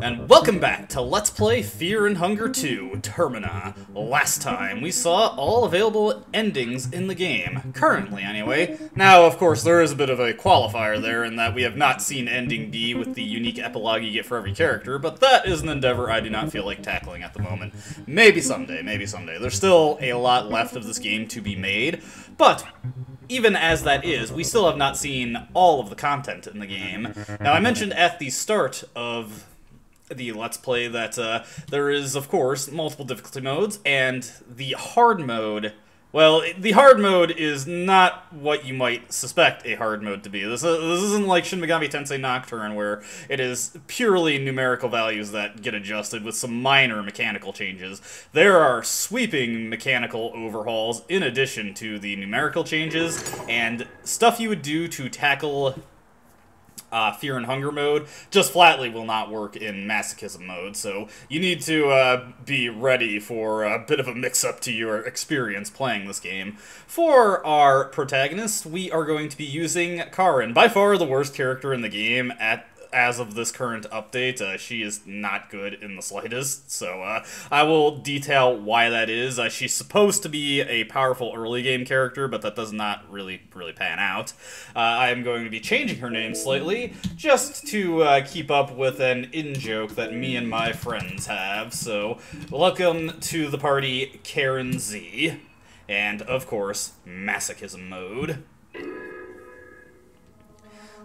And welcome back to Let's Play Fear and Hunger 2, Termina. Last time, we saw all available endings in the game. Currently, anyway. Now, of course, there is a bit of a qualifier there in that we have not seen Ending B with the unique epilogue you get for every character, but that is an endeavor I do not feel like tackling at the moment. Maybe someday, maybe someday. There's still a lot left of this game to be made, but even as that is, we still have not seen all of the content in the game. Now, I mentioned at the start of the Let's Play that there is, of course, multiple difficulty modes, and the hard mode, well, the hard mode is not what you might suspect a hard mode to be. This isn't like Shin Megami Tensei Nocturne, where it is purely numerical values that get adjusted with some minor mechanical changes. There are sweeping mechanical overhauls in addition to the numerical changes, and stuff you would do to tackle Fear and Hunger mode just flatly will not work in Masochism mode, so you need to be ready for a bit of a mix-up to your experience playing this game. For our protagonist, we are going to be using Karin, by far the worst character in the game as of this current update. She is not good in the slightest, so I will detail why that is. She's supposed to be a powerful early game character, but that does not really pan out. I am going to be changing her name slightly, just to keep up with an in-joke that me and my friends have. So, welcome to the party, Karen Z, and, of course, Masochism mode.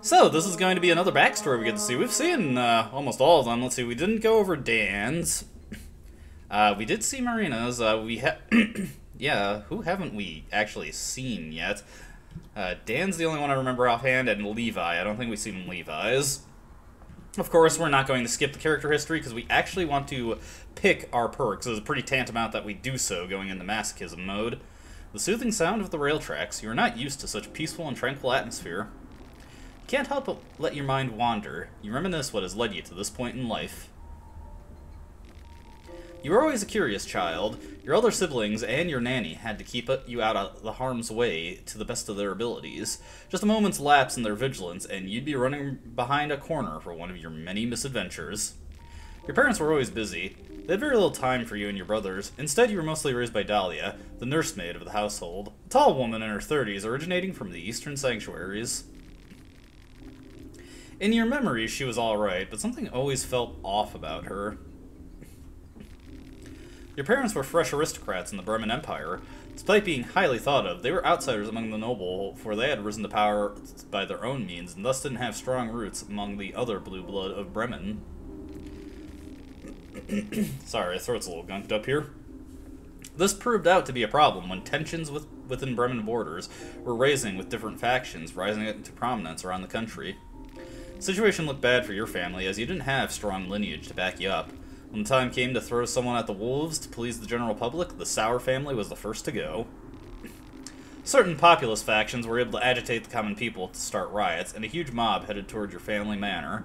So, this is going to be another backstory we get to see. We've seen almost all of them. Let's see, we didn't go over Dan's. We did see Marina's. Yeah, who haven't we actually seen yet? Dan's the only one I remember offhand, and Levi. I don't think we've seen Levi's. Of course, we're not going to skip the character history, because we actually want to pick our perks. It's pretty tantamount that we do so going into Masochism mode. The soothing sound of the rail tracks. You are not used to such peaceful and tranquil atmosphere. Can't help but let your mind wander. You reminisce what has led you to this point in life. You were always a curious child. Your elder siblings and your nanny had to keep you out of the harm's way to the best of their abilities. Just a moment's lapse in their vigilance, and you'd be running behind a corner for one of your many misadventures. Your parents were always busy. They had very little time for you and your brothers. Instead, you were mostly raised by Dahlia, the nursemaid of the household, a tall woman in her 30s originating from the eastern sanctuaries. In your memories, she was alright, but something always felt off about her. Your parents were fresh aristocrats in the Bremen Empire. Despite being highly thought of, they were outsiders among the noble, for they had risen to power by their own means, and thus didn't have strong roots among the other blue blood of Bremen. Sorry, my throat's a little gunked up here. This proved out to be a problem when tensions within Bremen borders were raising, with different factions rising into prominence around the country. The situation looked bad for your family, as you didn't have strong lineage to back you up. When the time came to throw someone at the wolves to please the general public, the Sauer family was the first to go. Certain populist factions were able to agitate the common people to start riots, and a huge mob headed toward your family manor.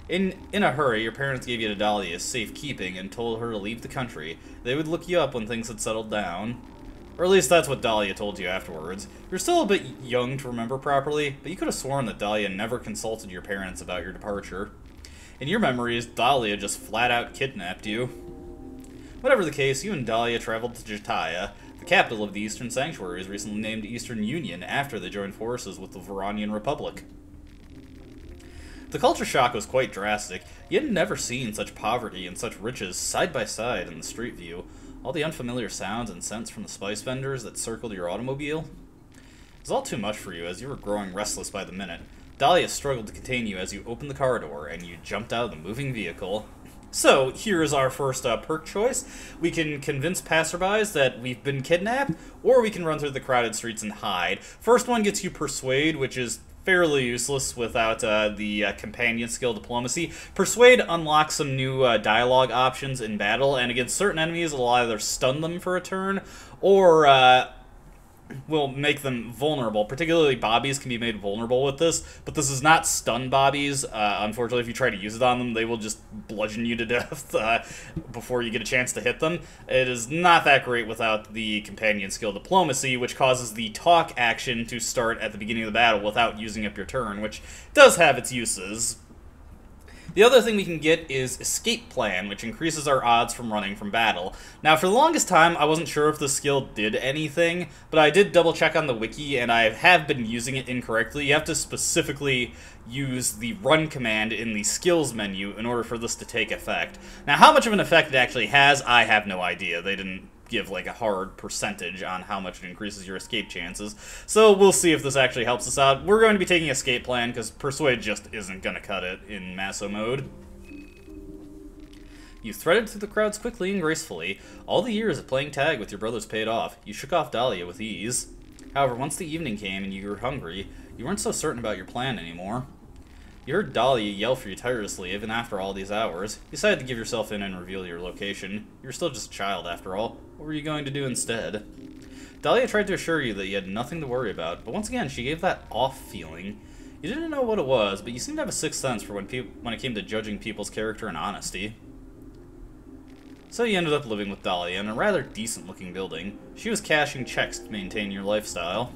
In a hurry, your parents gave you to Dahlia as safekeeping and told her to leave the country. They would look you up when things had settled down. Or at least that's what Dahlia told you afterwards. You're still a bit young to remember properly, but you could have sworn that Dahlia never consulted your parents about your departure. In your memories, Dahlia just flat-out kidnapped you. Whatever the case, you and Dahlia traveled to Jataya, the capital of the Eastern Sanctuaries, recently named Eastern Union after they joined forces with the Varanian Republic. The culture shock was quite drastic. You had never seen such poverty and such riches side by side in the street view. All the unfamiliar sounds and scents from the spice vendors that circled your automobile. It was all too much for you, as you were growing restless by the minute. Dahlia struggled to contain you as you opened the car door, and you jumped out of the moving vehicle. So, here's our first perk choice. We can convince passerbys that we've been kidnapped, or we can run through the crowded streets and hide. First one gets you Persuade, which is fairly useless without the companion skill Diplomacy. Persuade unlocks some new dialogue options in battle, and against certain enemies it'll either stun them for a turn, or will make them vulnerable. Particularly bobbies can be made vulnerable with this, but this is not stun bobbies. Unfortunately, if you try to use it on them, they will just bludgeon you to death before you get a chance to hit them. It is not that great without the companion skill Diplomacy, which causes the talk action to start at the beginning of the battle without using up your turn, which does have its uses. The other thing we can get is Escape Plan, which increases our odds from running from battle. Now, for the longest time, I wasn't sure if this skill did anything, but I did double check on the wiki, and I have been using it incorrectly. You have to specifically use the run command in the skills menu in order for this to take effect. Now, how much of an effect it actually has, I have no idea. They didn't give like a hard percentage on how much it increases your escape chances. So we'll see if this actually helps us out. We're going to be taking Escape Plan because Persuade just isn't going to cut it in Maso mode. You threaded through the crowds quickly and gracefully. All the years of playing tag with your brothers paid off. You shook off Dahlia with ease. However, once the evening came and you were hungry, you weren't so certain about your plan anymore. You heard Dahlia yell for you tirelessly, even after all these hours. You decided to give yourself in and reveal your location. You were still just a child, after all. What were you going to do instead? Dahlia tried to assure you that you had nothing to worry about, but once again, she gave that off feeling. You didn't know what it was, but you seemed to have a sixth sense for when it came to judging people's character and honesty. So you ended up living with Dahlia in a rather decent-looking building. She was cashing checks to maintain your lifestyle.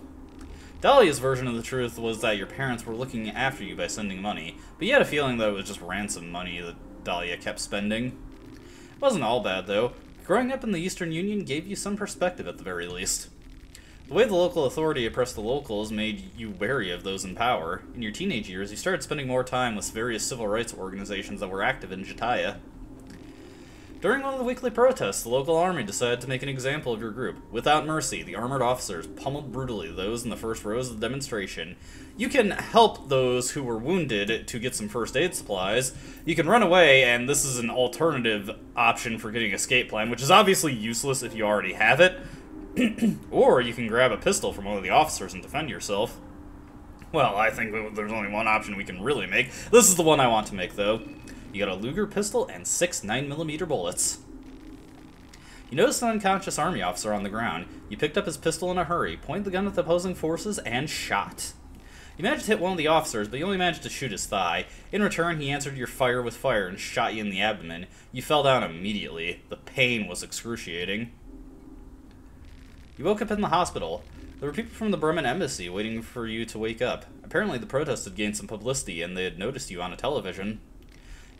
Dahlia's version of the truth was that your parents were looking after you by sending money, but you had a feeling that it was just ransom money that Dahlia kept spending. It wasn't all bad, though. Growing up in the Eastern Union gave you some perspective at the very least. The way the local authority oppressed the locals made you wary of those in power. In your teenage years, you started spending more time with various civil rights organizations that were active in Jataya. During one of the weekly protests, the local army decided to make an example of your group. Without mercy, the armored officers pummeled brutally those in the first rows of the demonstration. You can help those who were wounded to get some first aid supplies. You can run away, and this is an alternative option for getting Escape Plan, which is obviously useless if you already have it. Or you can grab a pistol from one of the officers and defend yourself. Well, I think there's only one option we can really make. This is the one I want to make, though. You got a Luger pistol and 6 9mm bullets. You noticed an unconscious army officer on the ground. You picked up his pistol in a hurry, pointed the gun at the opposing forces, and shot. You managed to hit one of the officers, but you only managed to shoot his thigh. In return, he answered your fire with fire and shot you in the abdomen. You fell down immediately. The pain was excruciating. You woke up in the hospital. There were people from the Bremen embassy waiting for you to wake up. Apparently, the protest had gained some publicity, and they had noticed you on a television.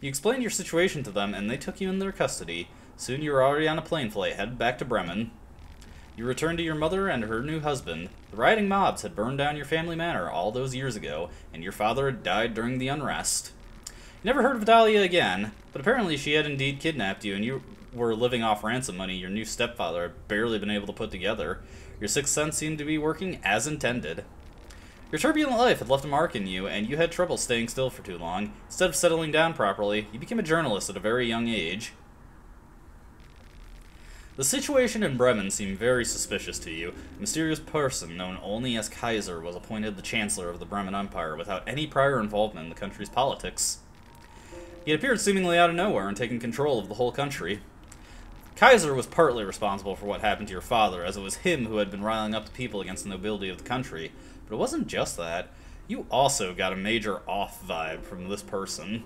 You explained your situation to them, and they took you in their custody. Soon you were already on a plane flight, headed back to Bremen. You returned to your mother and her new husband. The rioting mobs had burned down your family manor all those years ago, and your father had died during the unrest. You never heard of Dahlia again, but apparently she had indeed kidnapped you, and you were living off ransom money your new stepfather had barely been able to put together. Your sixth sense seemed to be working as intended. Your turbulent life had left a mark in you, and you had trouble staying still for too long. Instead of settling down properly, you became a journalist at a very young age. The situation in Bremen seemed very suspicious to you. A mysterious person known only as Kaiser was appointed the Chancellor of the Bremen Empire without any prior involvement in the country's politics. He had appeared seemingly out of nowhere and taken control of the whole country. Kaiser was partly responsible for what happened to your father, as it was him who had been riling up the people against the nobility of the country. But it wasn't just that. You also got a major off vibe from this person.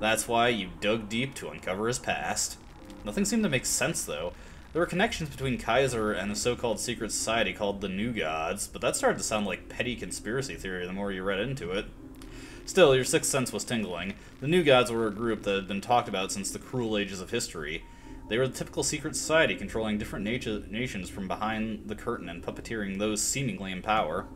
That's why you dug deep to uncover his past. Nothing seemed to make sense, though. There were connections between Kaiser and the so-called secret society called the New Gods, but that started to sound like petty conspiracy theory the more you read into it. Still, your sixth sense was tingling. The New Gods were a group that had been talked about since the cruel ages of history. They were the typical secret society controlling different nations from behind the curtain and puppeteering those seemingly in power.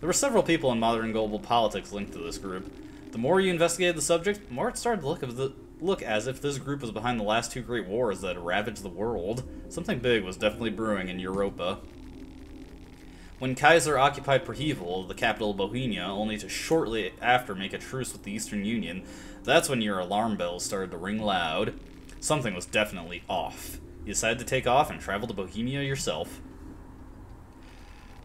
There were several people in modern global politics linked to this group. The more you investigated the subject, the more it started to look as if this group was behind the last two great wars that had ravaged the world. Something big was definitely brewing in Europa. When Kaiser occupied Prhevel, the capital of Bohemia, only to shortly after make a truce with the Eastern Union, that's when your alarm bells started to ring loud. Something was definitely off. You decided to take off and travel to Bohemia yourself.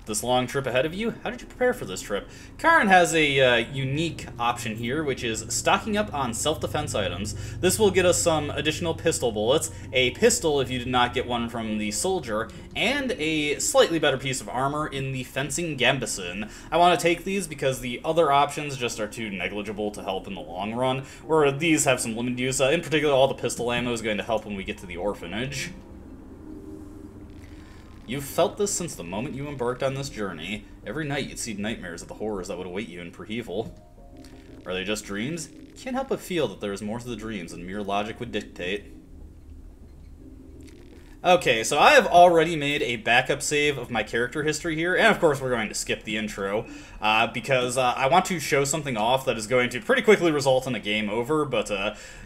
this long trip ahead of you? How did you prepare for this trip? Karen has a unique option here, which is stocking up on self-defense items. This will get us some additional pistol bullets, a pistol if you did not get one from the soldier, and a slightly better piece of armor in the fencing gambeson. I want to take these because the other options just are too negligible to help in the long run, where these have some limited use. In particular, all the pistol ammo is going to help when we get to the orphanage. You've felt this since the moment you embarked on this journey. Every night you'd see nightmares of the horrors that would await you in Prehevel. Are they just dreams? You can't help but feel that there is more to the dreams than mere logic would dictate. Okay, so I have already made a backup save of my character history here, and of course we're going to skip the intro, because I want to show something off that is going to pretty quickly result in a game over, but,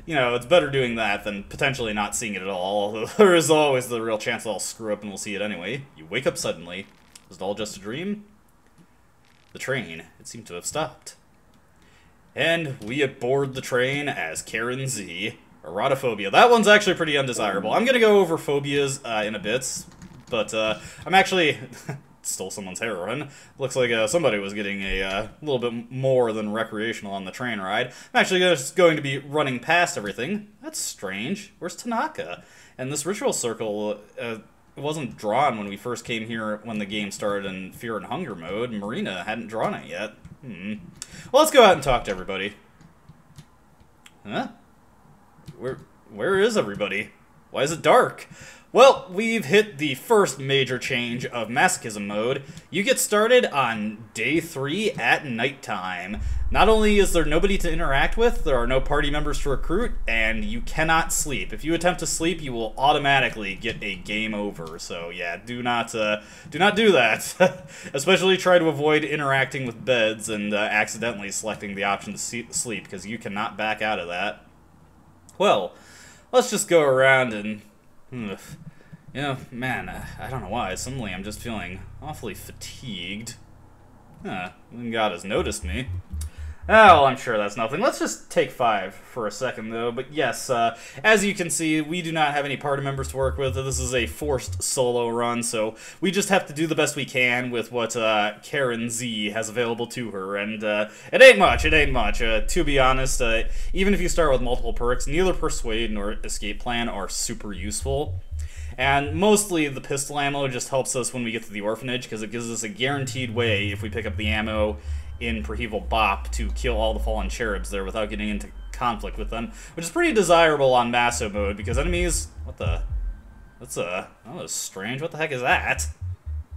you know, it's better doing that than potentially not seeing it at all. There is always the real chance that I'll screw up and we'll see it anyway. You wake up suddenly. Was it all just a dream? The train, it seemed to have stopped. And we aboard the train as Karen Z. Erotophobia. That one's actually pretty undesirable. I'm gonna go over phobias in a bit, but I'm actually... stole someone's heroin. Looks like somebody was getting a little bit more than recreational on the train ride. I'm actually just going to be running past everything. That's strange. Where's Tanaka? And this ritual circle wasn't drawn when we first came here when the game started in Fear and Hunger mode. Marina hadn't drawn it yet. Well, let's go out and talk to everybody. Huh? Where is everybody? Why is it dark? Well, we've hit the first major change of masochism mode. You get started on day 3 at nighttime. Not only is there nobody to interact with, there are no party members to recruit, and you cannot sleep. If you attempt to sleep, you will automatically get a game over. So yeah, do not do that. Especially try to avoid interacting with beds and accidentally selecting the option to sleep, because you cannot back out of that. Well, let's just go around and... you know, man, I don't know why. Suddenly I'm just feeling awfully fatigued. Huh, God has noticed me. Oh, well, I'm sure that's nothing. Let's just take 5 for a second, though. But yes, as you can see, we do not have any party members to work with. This is a forced solo run, so we just have to do the best we can with what Karen Z has available to her. And it ain't much, it ain't much. To be honest, even if you start with multiple perks, neither Persuade nor Escape Plan are super useful. And mostly the pistol ammo just helps us when we get to the orphanage, because it gives us a guaranteed way, if we pick up the ammo in Prehevel Bop, to kill all the fallen cherubs there without getting into conflict with them, which is pretty desirable on Maso mode, because enemies... What the... That's that was strange. What the heck is that?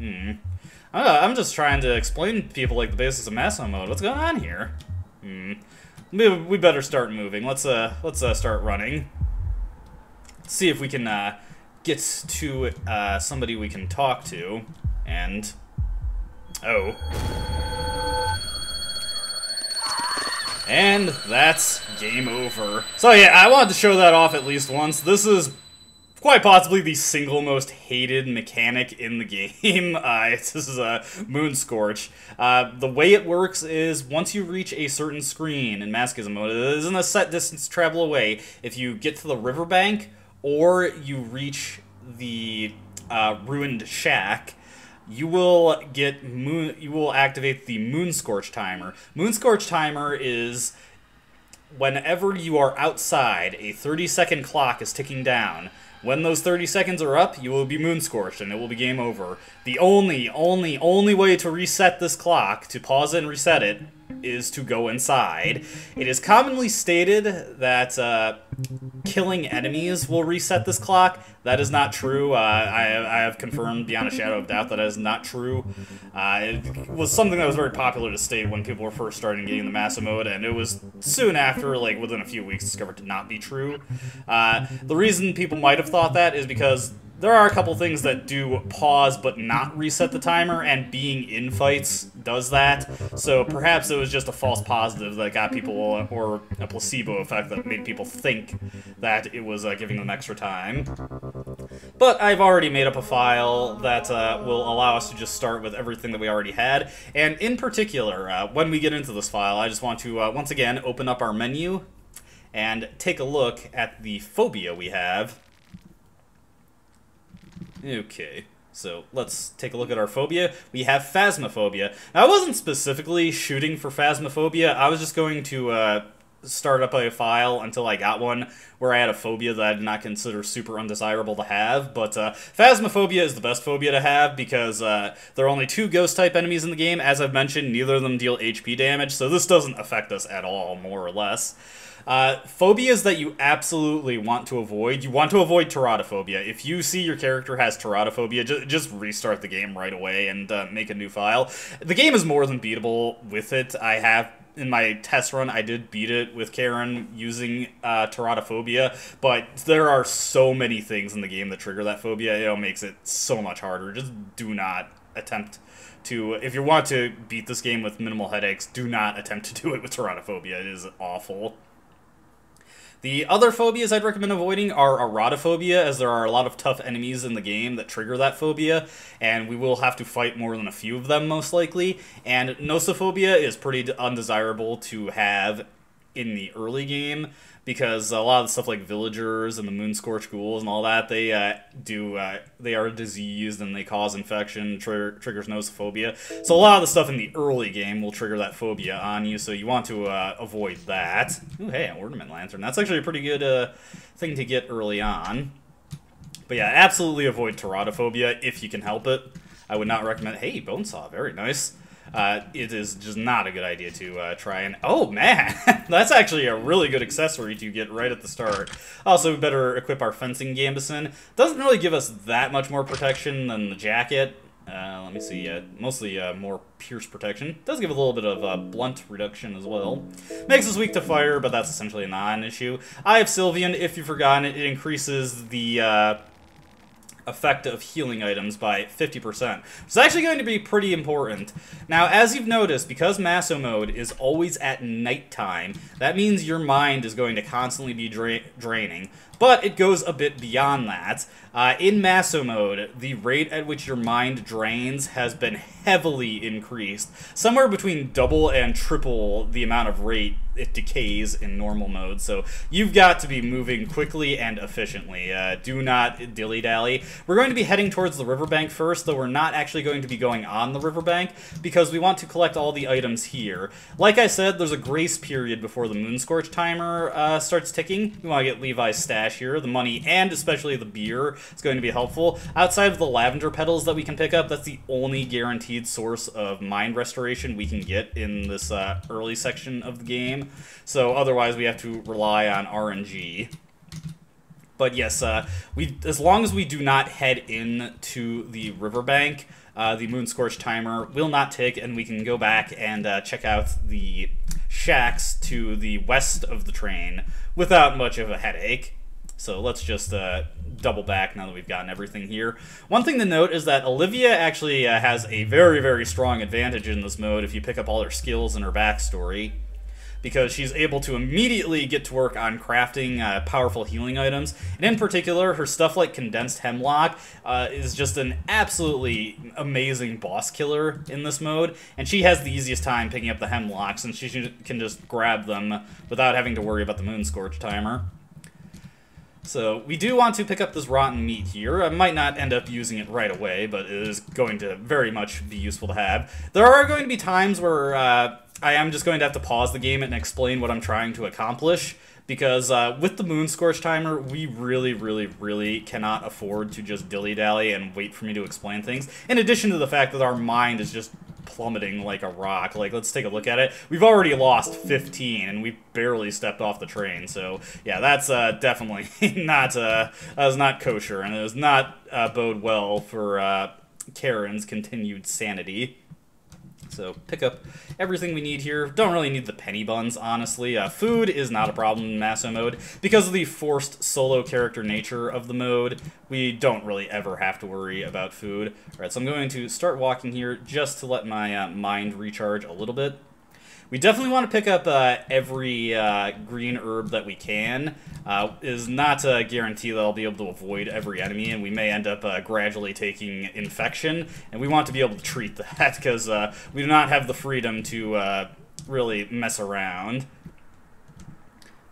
I'm just trying to explain to people, like, the basics of Maso mode. What's going on here? We better start moving. Let's start running. Let's see if we can, get to, somebody we can talk to, and... Oh. And that's game over. So yeah, I wanted to show that off at least once. This is quite possibly the single most hated mechanic in the game. This is a Moonscorch. The way it works is once you reach a certain screen in Masochism mode, it isn't a set distance travel away. If you get to the riverbank or you reach the ruined shack, you will activate the Moonscorch timer. Moonscorch timer is whenever you are outside, a 30-second clock is ticking down. When those 30 seconds are up, you will be Moonscorched, and it will be game over. The only way to reset this clock, to pause it and reset it, is to go inside. It is commonly stated that killing enemies will reset this clock. That is not true. I have confirmed beyond a shadow of doubt that is not true. It was something that was very popular to state when people were first starting getting the Maso mode, and it was soon after, like within a few weeks, discovered to not be true. The reason people might have thought that is because there are a couple things that do pause but not reset the timer, and being in fights does that. So perhaps it was just a false positive that got people, or a placebo effect that made people think that it was giving them extra time. But I've already made up a file that will allow us to just start with everything that we already had. And in particular, when we get into this file, I just want to once again open up our menu and take a look at the phobia we have. Okay, So let's take a look at our phobia. We have phasmophobia. Now, I wasn't specifically shooting for phasmophobia. I was just going to start up a file until I got one where I had a phobia that I did not consider super undesirable to have. But phasmophobia is the best phobia to have because there are only 2 ghost-type enemies in the game. As I've mentioned, neither of them deal HP damage, so this doesn't affect us at all, more or less. Phobias that you absolutely want to avoid. You want to avoid teratophobia. If you see your character has teratophobia, just restart the game right away and make a new file. The game is more than beatable with it. In my test run, I did beat it with Karen using teratophobia, but there are so many things in the game that trigger that phobia. It makes it so much harder. Just do not attempt to, if you want to beat this game with minimal headaches, do not attempt to do it with teratophobia. It is awful. The other phobias I'd recommend avoiding are erotophobia, as there are a lot of tough enemies in the game that trigger that phobia, and we will have to fight more than a few of them, most likely. And nosophobia is pretty undesirable to have in the early game, because a lot of the stuff like villagers and the moon-scorched ghouls and all that, they are diseased and they cause infection, triggers nosophobia. So a lot of the stuff in the early game will trigger that phobia on you, so you want to avoid that. Ooh, hey, an ornament lantern. That's actually a pretty good thing to get early on. But yeah, absolutely avoid teratophobia if you can help it. I would not recommend... Hey, bone saw, very nice. It is just not a good idea to try and... Oh, man! That's actually a really good accessory to get right at the start. Also, we better equip our fencing gambeson. Doesn't really give us that much more protection than the jacket. Let me see. Mostly more pierce protection. Does give a little bit of blunt reduction as well. Makes us weak to fire, but that's essentially not an issue. I have Sylvian. If you've forgotten, it increases the... effect of healing items by 50%. It's actually going to be pretty important. Now, as you've noticed, because Maso mode is always at nighttime, that means your mind is going to constantly be draining. But it goes a bit beyond that. In Maso mode, the rate at which your mind drains has been heavily increased. Somewhere between double and triple the amount of rate it decays in normal mode. So you've got to be moving quickly and efficiently. Do not dilly-dally. We're going to be heading towards the riverbank first, though we're not actually going to be going on the riverbank because we want to collect all the items here. Like I said, there's a grace period before the Moonscorch timer starts ticking. We want to get Levi's stash here, the money, and especially the beer. It's going to be helpful. Outside of the lavender petals that we can pick up, that's the only guaranteed source of mind restoration we can get in this early section of the game. So otherwise we have to rely on RNG. But yes, as long as we do not head into the riverbank, the Moonscorch timer will not tick, and we can go back and check out the shacks to the west of the train without much of a headache. So let's just double back now that we've gotten everything here. One thing to note is that Olivia actually has a very, very strong advantage in this mode if you pick up all her skills and her backstory, because she's able to immediately get to work on crafting powerful healing items. And in particular, her stuff like Condensed Hemlock is just an absolutely amazing boss killer in this mode. And she has the easiest time picking up the Hemlocks, and she can just grab them without having to worry about the Moonscorch timer. So we do want to pick up this rotten meat here. I might not end up using it right away, but it is going to very much be useful to have. There are going to be times where I am just going to have to pause the game and explain what I'm trying to accomplish, because with the Moonscorch timer, we really cannot afford to just dilly-dally and wait for me to explain things. In addition to the fact that our mind is just plummeting like a rock. Like, let's take a look at it. We've already lost 15, and we barely stepped off the train. So, yeah, that's definitely not, that was not kosher, and it does not bode well for Karen's continued sanity. So pick up everything we need here. Don't really need the penny buns, honestly. Food is not a problem in Maso mode. Because of the forced solo character nature of the mode, we don't really ever have to worry about food. Alright, so I'm going to start walking here just to let my mind recharge a little bit. We definitely want to pick up every green herb that we can. Is not a guarantee that I'll be able to avoid every enemy, and we may end up gradually taking infection, and we want to be able to treat that, because we do not have the freedom to really mess around.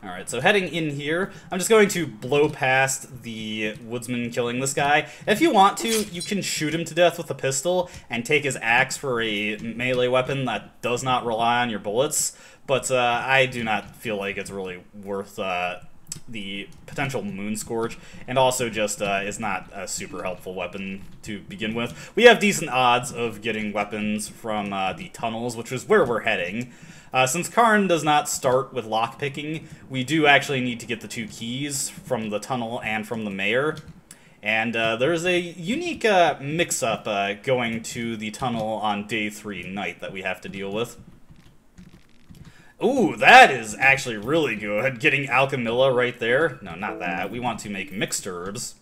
Alright, so heading in here, I'm just going to blow past the woodsman killing this guy. If you want to, you can shoot him to death with a pistol and take his axe for a melee weapon that does not rely on your bullets, but I do not feel like it's really worth the potential Moon Scorch, and also just is not a super helpful weapon to begin with. We have decent odds of getting weapons from the tunnels, which is where we're heading. Since Karn does not start with lockpicking, we do actually need to get the 2 keys from the tunnel and from the mayor. And there's a unique mix-up going to the tunnel on day 3 night that we have to deal with. Ooh, that is actually really good. Getting Alchemilla right there. No, not that. We want to make mixed herbs.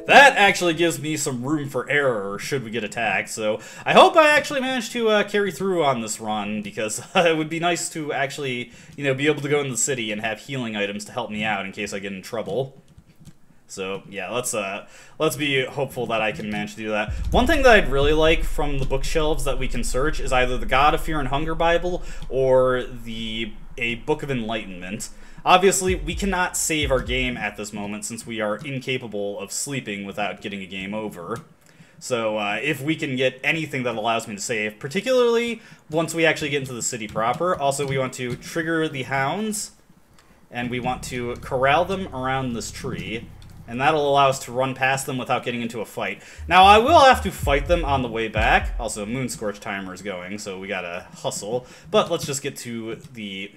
That actually gives me some room for error should we get attacked, so I hope I actually manage to carry through on this run, because it would be nice to actually, you know, be able to go in the city and have healing items to help me out in case I get in trouble. So, yeah, let's be hopeful that I can manage to do that. One thing that I'd really like from the bookshelves that we can search is either the God of Fear and Hunger Bible or a Book of Enlightenment. Obviously, we cannot save our game at this moment since we are incapable of sleeping without getting a game over. So if we can get anything that allows me to save, particularly once we actually get into the city proper. Also, we want to trigger the hounds, and we want to corral them around this tree, and that'll allow us to run past them without getting into a fight. Now, I will have to fight them on the way back. Also, Moon Scorch timer is going, so we gotta hustle. But let's just get to the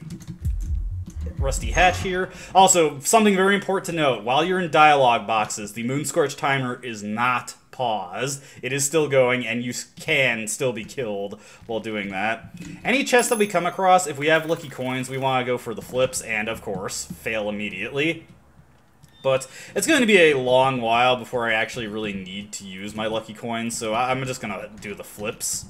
rusty hatch here. Also, something very important to note, while you're in dialogue boxes, the Moon Scorch timer is not paused. It is still going, and you can still be killed while doing that. Any chest that we come across, if we have lucky coins, we want to go for the flips, and of course, fail immediately. But it's going to be a long while before I actually really need to use my lucky coins, so I'm just going to do the flips.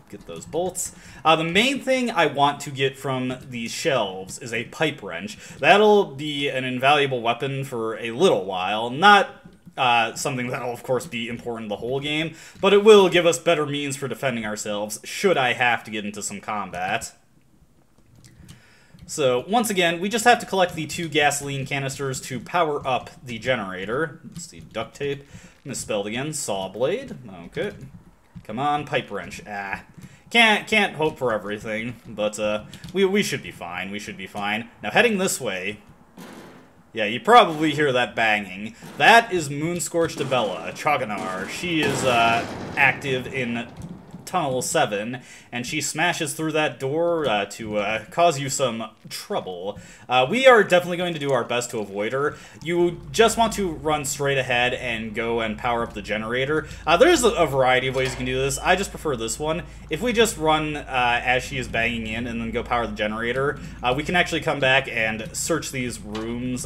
Get those bolts. The main thing I want to get from these shelves is a pipe wrench. That'll be an invaluable weapon for a little while. Not something that'll, of course, be important the whole game, but it will give us better means for defending ourselves should I have to get into some combat. So, once again, we just have to collect the 2 gasoline canisters to power up the generator. Let's see, duct tape. Misspelled again. Saw blade. Okay. Come on, pipe wrench. Can't hope for everything, but we should be fine. We should be fine. Now, heading this way. Yeah, you probably hear that banging. That is Moon Scorched Bella, Chaganar. She is active in Tunnel 7, and she smashes through that door to cause you some trouble. We are definitely going to do our best to avoid her. You just want to run straight ahead and go and power up the generator. There's a variety of ways you can do this. I just prefer this one. If we just run as she is banging in and then go power the generator, we can actually come back and search these rooms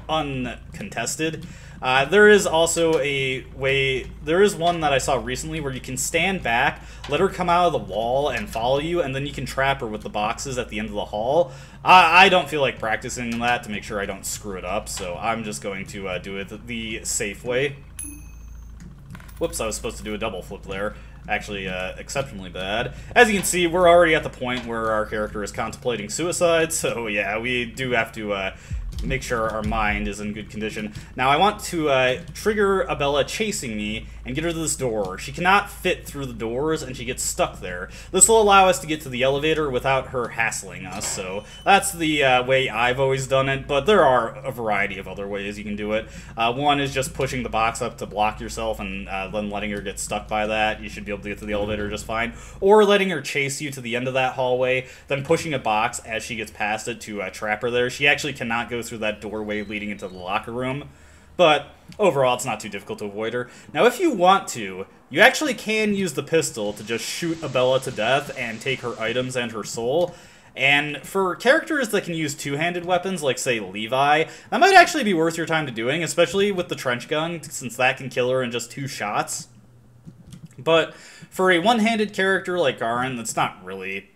uncontested. There is also a way, there is one that I saw recently where you can stand back, let her come out of the wall and follow you, and then you can trap her with the boxes at the end of the hall. I don't feel like practicing that to make sure I don't screw it up, so I'm just going to do it the safe way. Whoops, I was supposed to do a double flip there. Actually, exceptionally bad. As you can see, we're already at the point where our character is contemplating suicide, so yeah, we do have to make sure our mind is in good condition. Now, I want to trigger Abella chasing me and get her to this door. She cannot fit through the doors, and she gets stuck there. This will allow us to get to the elevator without her hassling us, so that's the way I've always done it, but there are a variety of other ways you can do it. One is just pushing the box up to block yourself and then letting her get stuck by that. You should be able to get to the elevator just fine. Or letting her chase you to the end of that hallway, then pushing a box as she gets past it to trap her there. She actually cannot go through that doorway leading into the locker room, but overall it's not too difficult to avoid her. Now, if you want to, you actually can use the pistol to just shoot Abella to death and take her items and her soul. And for characters that can use two-handed weapons, like, say, Levi, that might actually be worth your time to doing, especially with the trench gun, since that can kill her in just 2 shots. But for a one-handed character like Garen, that's not really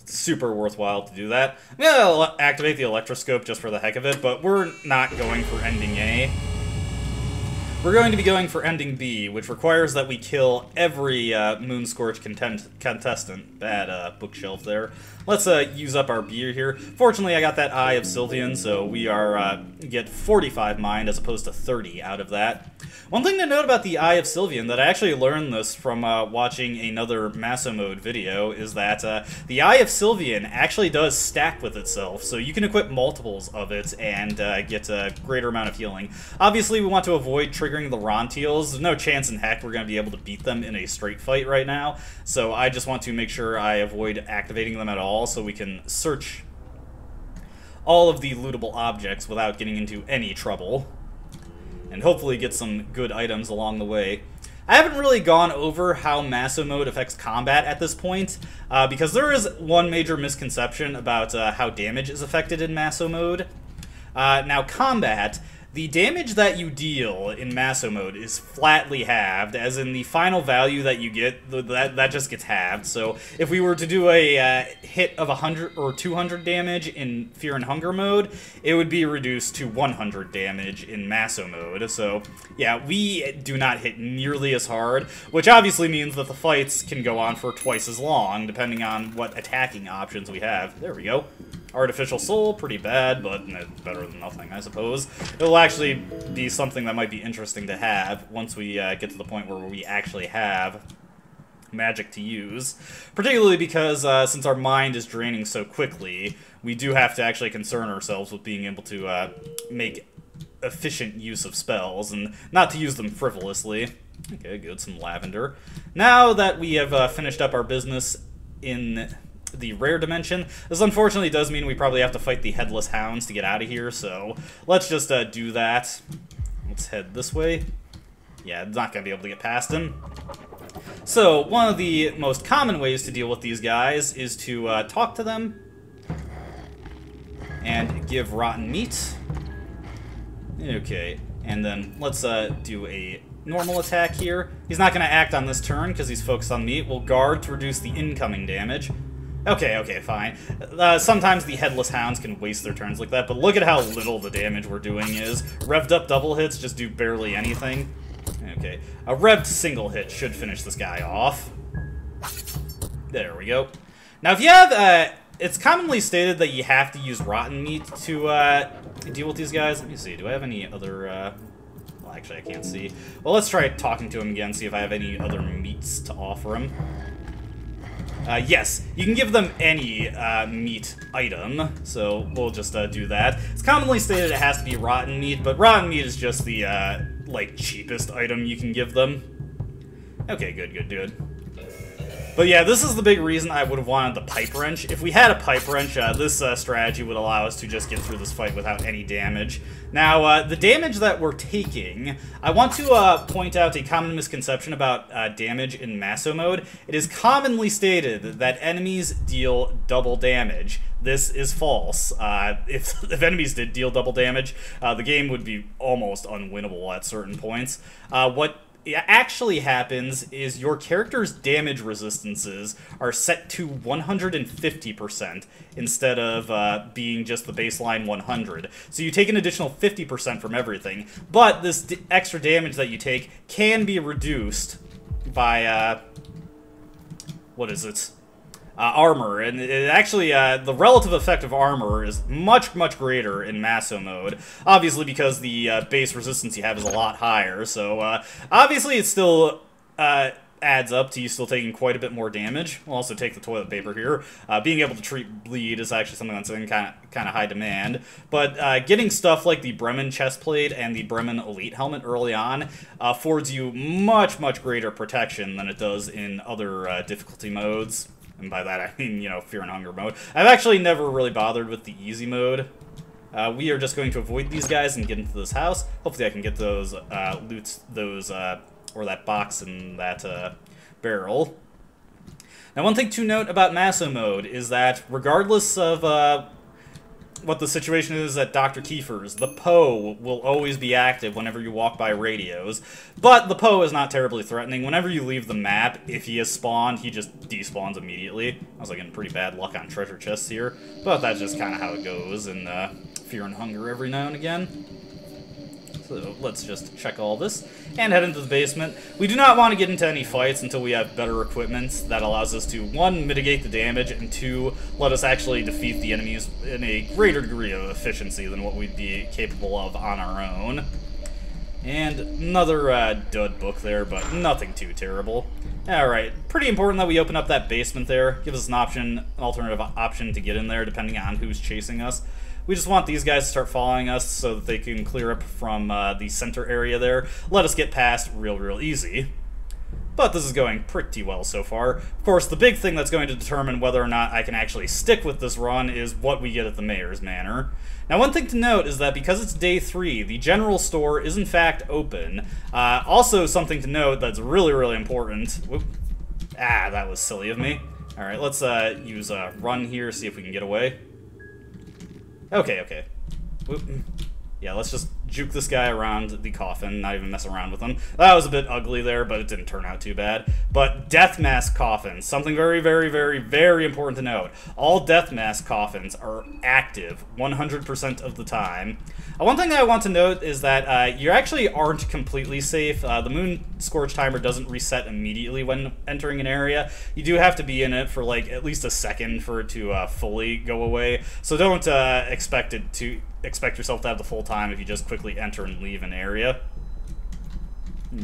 super worthwhile to do that. I'm gonna activate the electroscope just for the heck of it, but we're not going for ending A. we're going to be going for ending B, which requires that we kill every Moonscorch contestant. Bad bookshelf there. Let's use up our beer here. Fortunately, I got that Eye of Sylvian, so we are get 45 mind as opposed to 30 out of that. One thing to note about the Eye of Sylvian, that I actually learned this from watching another Maso mode video, is that the Eye of Sylvian actually does stack with itself, so you can equip multiples of it and get a greater amount of healing. Obviously, we want to avoid triggering the Rontiels. There's no chance in heck we're going to be able to beat them in a straight fight right now, so I just want to make sure I avoid activating them at all, so we can search all of the lootable objects without getting into any trouble, and hopefully get some good items along the way. I haven't really gone over how Maso mode affects combat at this point, because there is one major misconception about how damage is affected in Maso mode. Now, combat, the damage that you deal in Maso mode is flatly halved, as in the final value that you get, that just gets halved. So if we were to do a hit of 100 or 200 damage in Fear and Hunger mode, it would be reduced to 100 damage in Maso mode. So yeah, we do not hit nearly as hard, which obviously means that the fights can go on for twice as long, depending on what attacking options we have. There we go. Artificial Soul, pretty bad, but better than nothing, I suppose. It'll actually be something that might be interesting to have once we get to the point where we actually have magic to use. Particularly because since our mind is draining so quickly, we do have to actually concern ourselves with being able to make efficient use of spells, and not to use them frivolously. Okay, good, some lavender. Now that we have finished up our business in the rare dimension, this unfortunately does mean we probably have to fight the Headless Hounds to get out of here, so let's just do that. Let's head this way. Yeah, not gonna be able to get past him. So, one of the most common ways to deal with these guys is to talk to them and give rotten meat. Okay, and then let's do a normal attack here. He's not going to act on this turn because he's focused on meat. We'll guard to reduce the incoming damage. Okay, fine. Sometimes the Headless Hounds can waste their turns like that, but look at how little the damage we're doing is. Revved up double hits just do barely anything. Okay, a revved single hit should finish this guy off. There we go. Now, if you have, it's commonly stated that you have to use rotten meat to deal with these guys. Let me see, do I have any other, well, actually, I can't see. Well, let's try talking to him again, see if I have any other meats to offer him. Yes, you can give them any meat item, so we'll just do that. It's commonly stated it has to be rotten meat, but rotten meat is just the, like, cheapest item you can give them. Okay, good. But yeah, this is the big reason I would have wanted the pipe wrench. If we had a pipe wrench, this strategy would allow us to just get through this fight without any damage. Now, the damage that we're taking, I want to point out a common misconception about damage in Maso mode. It is commonly stated that enemies deal double damage. This is false. If enemies did deal double damage, the game would be almost unwinnable at certain points. What actually happens is your character's damage resistances are set to 150% instead of being just the baseline 100. So you take an additional 50% from everything, but this extra damage that you take can be reduced by, what is it? Armor, and it actually, the relative effect of armor is much greater in Maso mode, obviously because the base resistance you have is a lot higher, so obviously it still adds up to you still taking quite a bit more damage. We'll also take the toilet paper here. Being able to treat bleed is actually something that's in kind of high demand, but getting stuff like the Bremen chestplate and the Bremen Elite helmet early on affords you much greater protection than it does in other difficulty modes. And by that, I mean, you know, Fear and Hunger mode. I've actually never really bothered with the easy mode. We are just going to avoid these guys and get into this house. Hopefully I can get those loots, or that box and that barrel. Now, one thing to note about Maso mode is that regardless of what the situation is at Dr. Kiefer's, the Poe will always be active whenever you walk by radios, but the Poe is not terribly threatening. Whenever you leave the map, if he is spawned, he just despawns immediately. I was like getting pretty bad luck on treasure chests here, but that's just kind of how it goes in Fear and Hunger every now and again. So let's just check all this and head into the basement. We do not want to get into any fights until we have better equipment that allows us to, 1, mitigate the damage, and 2, let us actually defeat the enemies in a greater degree of efficiency than what we'd be capable of on our own. And another dud book there, but nothing too terrible. Alright, pretty important that we open up that basement there. Gives us an alternative option to get in there depending on who's chasing us. We just want these guys to start following us so that they can clear up from the center area there. Let us get past real easy. But this is going pretty well so far. Of course, the big thing that's going to determine whether or not I can actually stick with this run is what we get at the Mayor's Manor. Now, one thing to note is that because it's day 3, the general store is in fact open. Also, something to note that's really important. Whoop. Ah, that was silly of me. Alright, let's use run here, see if we can get away. Okay. Whoop. Yeah, let's just juke this guy around the coffin, not even mess around with him. That was a bit ugly there, but it didn't turn out too bad. But death mask coffins, something very important to note. All death mask coffins are active 100% of the time. One thing that I want to note is that you actually aren't completely safe. The Moon Scorch timer doesn't reset immediately when entering an area. You do have to be in it for like at least a second for it to fully go away. So don't expect yourself to have the full time if you just quickly enter and leave an area.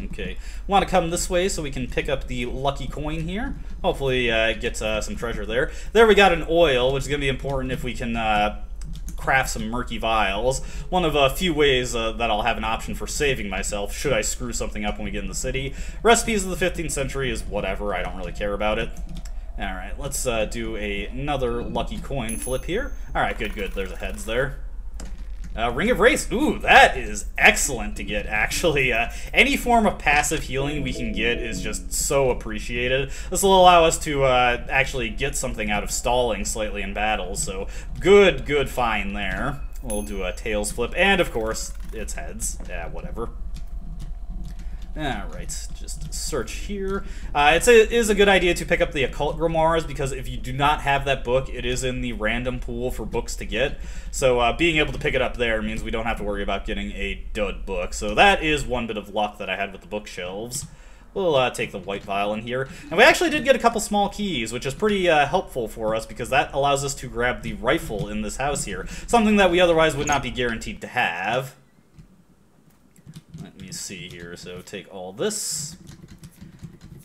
Okay, want to come this way so we can pick up the lucky coin here. Hopefully get some treasure there. There we got an oil, which is going to be important if we can craft some murky vials. One of a few ways that I'll have an option for saving myself should I screw something up when we get in the city. Recipes of the 15th century is whatever, I don't really care about it. Alright, let's do another lucky coin flip here. Alright, good, there's a heads there. Ring of Wraiths. Ooh, that is excellent to get, actually. Any form of passive healing we can get is just so appreciated. This will allow us to actually get something out of stalling slightly in battle, so good find there. We'll do a tails flip, and of course, it's heads. Yeah, whatever. Alright, just search here. It is a good idea to pick up the Occult Grimoires, because if you do not have that book, it is in the random pool for books to get. So being able to pick it up there means we don't have to worry about getting a dud book. So that is one bit of luck that I had with the bookshelves. We'll take the white vial in here. And we actually did get a couple small keys, which is pretty helpful for us, because that allows us to grab the rifle in this house here. Something that we otherwise would not be guaranteed to have. Let me see here, so take all this.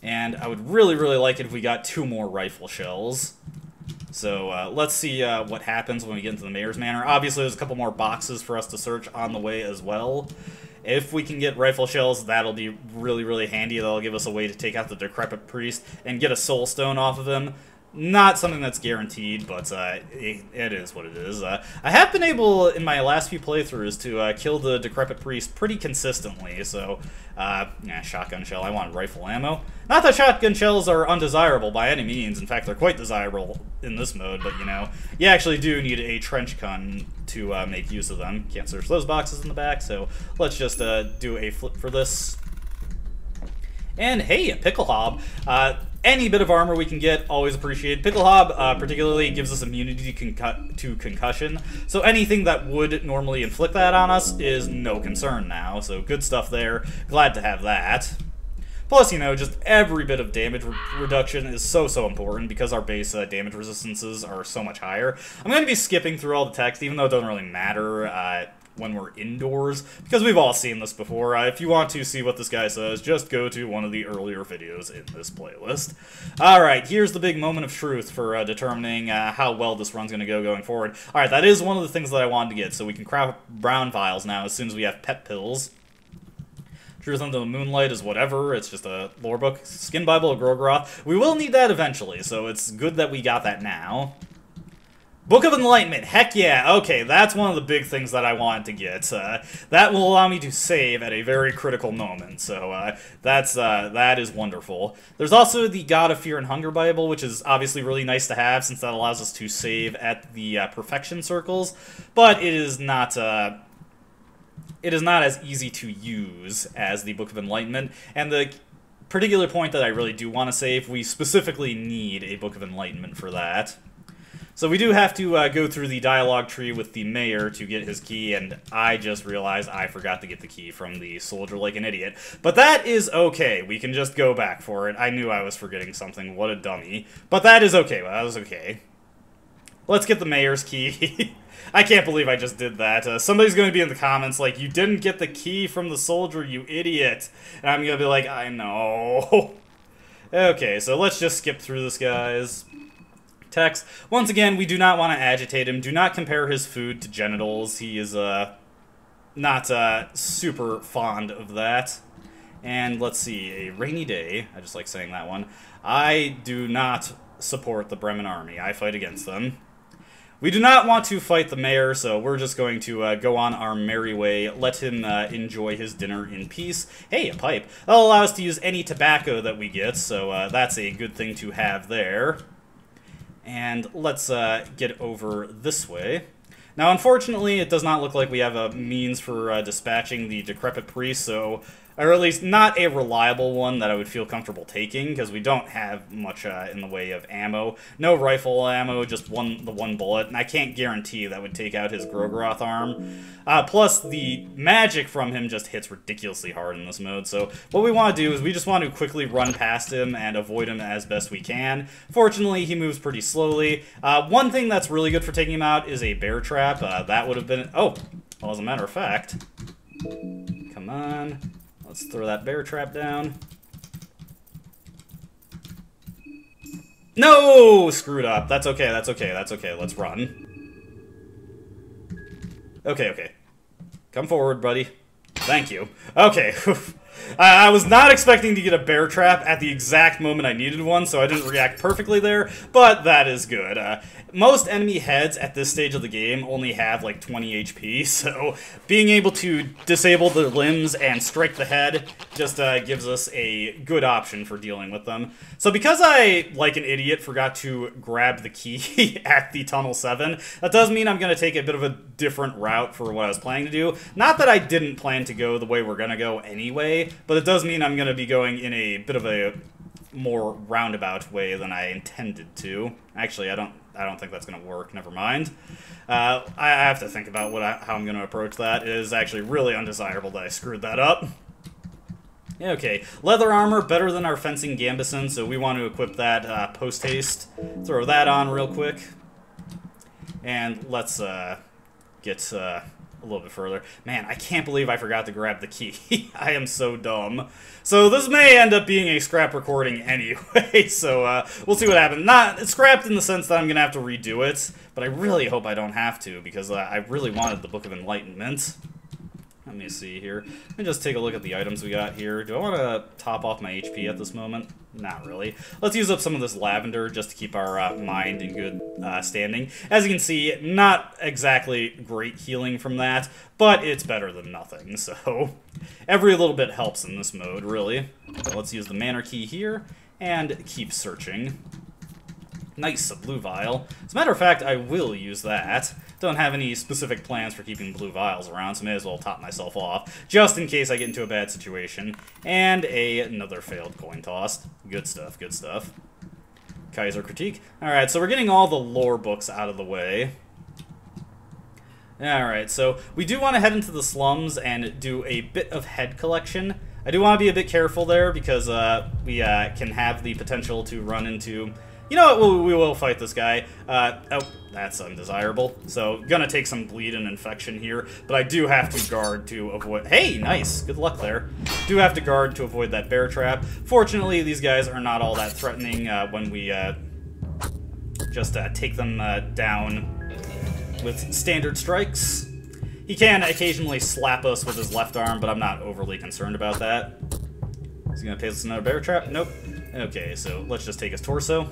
And I would really like it if we got 2 more rifle shells. So let's see what happens when we get into the Mayor's Manor. Obviously there's a couple more boxes for us to search on the way as well. If we can get rifle shells, that'll be really handy. That'll give us a way to take out the Decrepit Priest and get a soul stone off of him. Not something that's guaranteed, but it is what it is. I have been able, in my last few playthroughs, to kill the Decrepit Priest pretty consistently, so, yeah, shotgun shell. I want rifle ammo. Not that shotgun shells are undesirable by any means. In fact, they're quite desirable in this mode, but, you know, you actually do need a trench gun to make use of them. Can't search those boxes in the back, so let's just do a flip for this. And, hey, a pickle hob. Any bit of armor we can get, always appreciated. Pickle hob particularly gives us immunity to concussion, so anything that would normally inflict that on us is no concern now, so good stuff there. Glad to have that. Plus, you know, just every bit of damage reduction is so important because our base damage resistances are so much higher. I'm going to be skipping through all the text, even though it doesn't really matter when we're indoors, because we've all seen this before. If you want to see what this guy says, just go to one of the earlier videos in this playlist. Alright, here's the big moment of truth for determining how well this run's going to go going forward. Alright, that is one of the things that I wanted to get, so we can craft brown vials now as soon as we have pet pills. Truth Under the Moonlight is whatever, it's just a lore book. Skin Bible of Grogroth. We will need that eventually, so it's good that we got that now. Book of Enlightenment, heck yeah, okay, that's one of the big things that I wanted to get. That will allow me to save at a very critical moment, so that is wonderful. There's also the God of Fear and Hunger Bible, which is obviously really nice to have since that allows us to save at the perfection circles, but it is not as easy to use as the Book of Enlightenment, and the particular point that I really do want to save, we specifically need a Book of Enlightenment for that. So we do have to go through the dialogue tree with the mayor to get his key, and I just realized I forgot to get the key from the soldier like an idiot. But that is okay. We can just go back for it. I knew I was forgetting something. What a dummy. But that is okay. That was okay. Let's get the mayor's key. I can't believe I just did that. Somebody's going to be in the comments like, you didn't get the key from the soldier, you idiot. And I'm going to be like, I know. Okay, so let's just skip through this, guys. Text. Once again, we do not want to agitate him. Do not compare his food to genitals. He is not super fond of that. And let's see, a rainy day. I just like saying that one. I do not support the Bremen army. I fight against them. We do not want to fight the mayor, so we're just going to go on our merry way, let him enjoy his dinner in peace. Hey, a pipe. That'll allow us to use any tobacco that we get, so that's a good thing to have there. And let's get over this way. Now, unfortunately, it does not look like we have a means for dispatching the decrepit priest, so, or at least not a reliable one that I would feel comfortable taking, because we don't have much in the way of ammo. No rifle ammo, just the one bullet, and I can't guarantee that would take out his Grogroth arm. Plus, the magic from him just hits ridiculously hard in this mode, so what we want to do is we just want to quickly run past him and avoid him as best we can. Fortunately, he moves pretty slowly. One thing that's really good for taking him out is a bear trap. That would have been... Oh, well, as a matter of fact... Come on... Let's throw that bear trap down. No! Screwed up. That's okay, that's okay, that's okay. Let's run. Okay, okay. Come forward, buddy. Thank you. Okay. I was not expecting to get a bear trap at the exact moment I needed one, so I didn't react perfectly there, but that is good. Most enemy heads at this stage of the game only have like 20 HP, so being able to disable the limbs and strike the head just gives us a good option for dealing with them. So because I, like an idiot, forgot to grab the key at the Tunnel 7, that does mean I'm going to take a bit of a different route for what I was planning to do. Not that I didn't plan to go the way we're going to go anyway, but it does mean I'm going to be going in a bit of a more roundabout way than I intended to. Actually, I don't think that's going to work. Never mind. I have to think about how I'm going to approach that. It is actually really undesirable that I screwed that up. Okay, leather armor, better than our fencing gambeson, so we want to equip that post-haste. Throw that on real quick. And let's get a little bit further. Man, I can't believe I forgot to grab the key. I am so dumb. So this may end up being a scrap recording anyway, so we'll see what happens. Not scrapped in the sense that I'm going to have to redo it, but I really hope I don't have to, because I really wanted the Book of Enlightenment. Let me see here. Let me just take a look at the items we got here. Do I want to top off my HP at this moment? Not really. Let's use up some of this lavender just to keep our mind in good standing. As you can see, not exactly great healing from that, but it's better than nothing, so every little bit helps in this mode, really. So let's use the Manor key here and keep searching. Nice, a blue vial. As a matter of fact, I will use that. Don't have any specific plans for keeping blue vials around, so may as well top myself off, just in case I get into a bad situation. And another failed coin toss. Good stuff, good stuff. Kaiser Critique. Alright, so we're getting all the lore books out of the way. Alright, so we do want to head into the slums and do a bit of head collection. I do want to be a bit careful there, because we can have the potential to run into... You know what, we will fight this guy. Oh, that's undesirable. So, gonna take some bleed and infection here, but I do have to guard to avoid... Hey, nice! Good luck there. Do have to guard to avoid that bear trap. Fortunately, these guys are not all that threatening when we just take them down with standard strikes. He can occasionally slap us with his left arm, but I'm not overly concerned about that. Is he gonna paste us another bear trap? Nope. Okay, so let's just take his torso.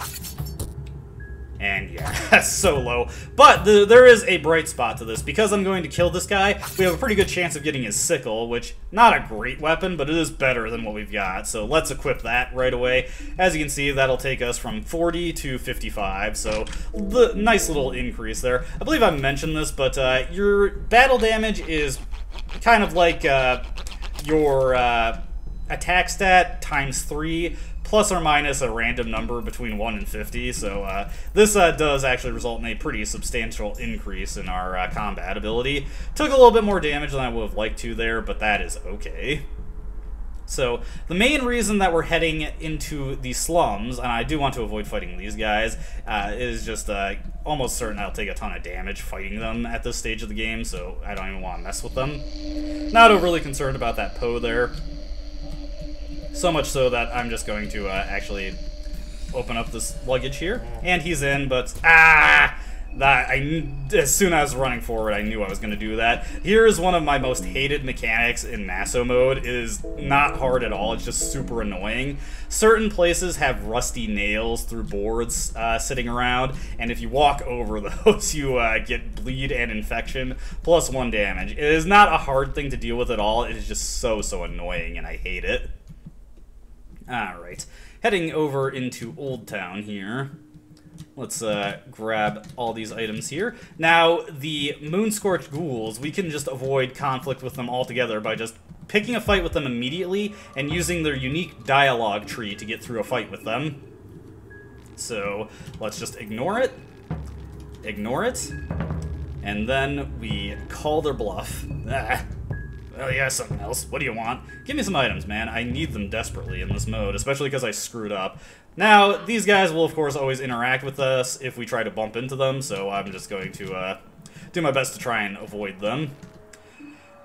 And yeah, that's so low. But there is a bright spot to this. Because I'm going to kill this guy, we have a pretty good chance of getting his sickle, which, not a great weapon, but it is better than what we've got. So let's equip that right away. As you can see, that'll take us from 40 to 55, so the nice little increase there. I believe I mentioned this, but your battle damage is kind of like your attack stat times 3, plus or minus a random number between 1 and 50, so this does actually result in a pretty substantial increase in our combat ability. Took a little bit more damage than I would have liked to there, but that is okay. So, the main reason that we're heading into the slums, and I do want to avoid fighting these guys, is just almost certain I'll take a ton of damage fighting them at this stage of the game, so I don't even want to mess with them. Not overly concerned about that Poe there. So much so that I'm just going to actually open up this luggage here. And he's in, but as soon as I was running forward, I knew I was going to do that. Here is one of my most hated mechanics in Maso mode. It is not hard at all, it's just super annoying. Certain places have rusty nails through boards sitting around, and if you walk over those, you get bleed and infection, plus 1 damage. It is not a hard thing to deal with at all, it is just so annoying, and I hate it. Alright, heading over into Old Town here. Let's grab all these items here. Now, the Moonscorched ghouls, we can just avoid conflict with them altogether by just picking a fight with them immediately and using their unique dialogue tree to get through a fight with them. So, let's just ignore it, and then we call their bluff. Oh yeah, something else. What do you want? Give me some items, man. I need them desperately in this mode, especially because I screwed up. Now, these guys will, of course, always interact with us if we try to bump into them, so I'm just going to do my best to try and avoid them.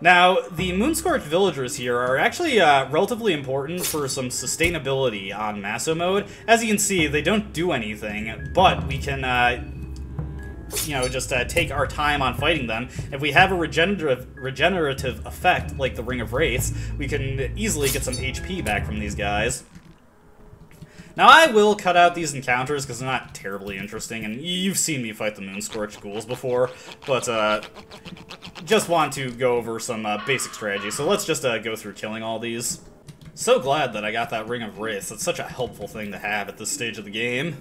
Now, the Moonscorched villagers here are actually relatively important for some sustainability on Maso mode. As you can see, they don't do anything, but we can you know, just take our time on fighting them. If we have a regenerative effect, like the Ring of Wraiths, we can easily get some HP back from these guys. Now, I will cut out these encounters because they're not terribly interesting, and you've seen me fight the Moonscorched ghouls before, but just want to go over some basic strategy. So let's just go through killing all these. So glad that I got that Ring of Wraiths. It's such a helpful thing to have at this stage of the game.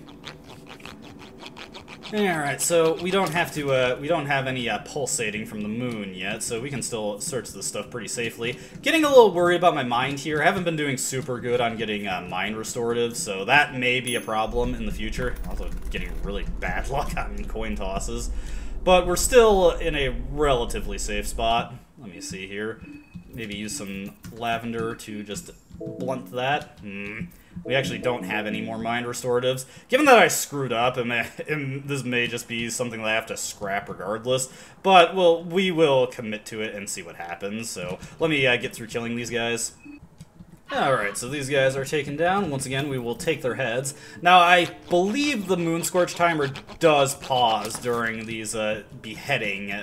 Alright, so we don't have to, we don't have any pulsating from the moon yet, so we can still search this stuff pretty safely. Getting a little worried about my mind here. I haven't been doing super good on getting mind restorative, so that may be a problem in the future. Also getting really bad luck on coin tosses. But we're still in a relatively safe spot. Let me see here. Maybe use some lavender to just blunt that. We actually don't have any more mind restoratives. Given that I screwed up, and this may just be something that I have to scrap regardless, but we will commit to it and see what happens. So let me get through killing these guys. Alright, so these guys are taken down. Once again, we will take their heads. Now, I believe the Moonscorch timer does pause during these beheading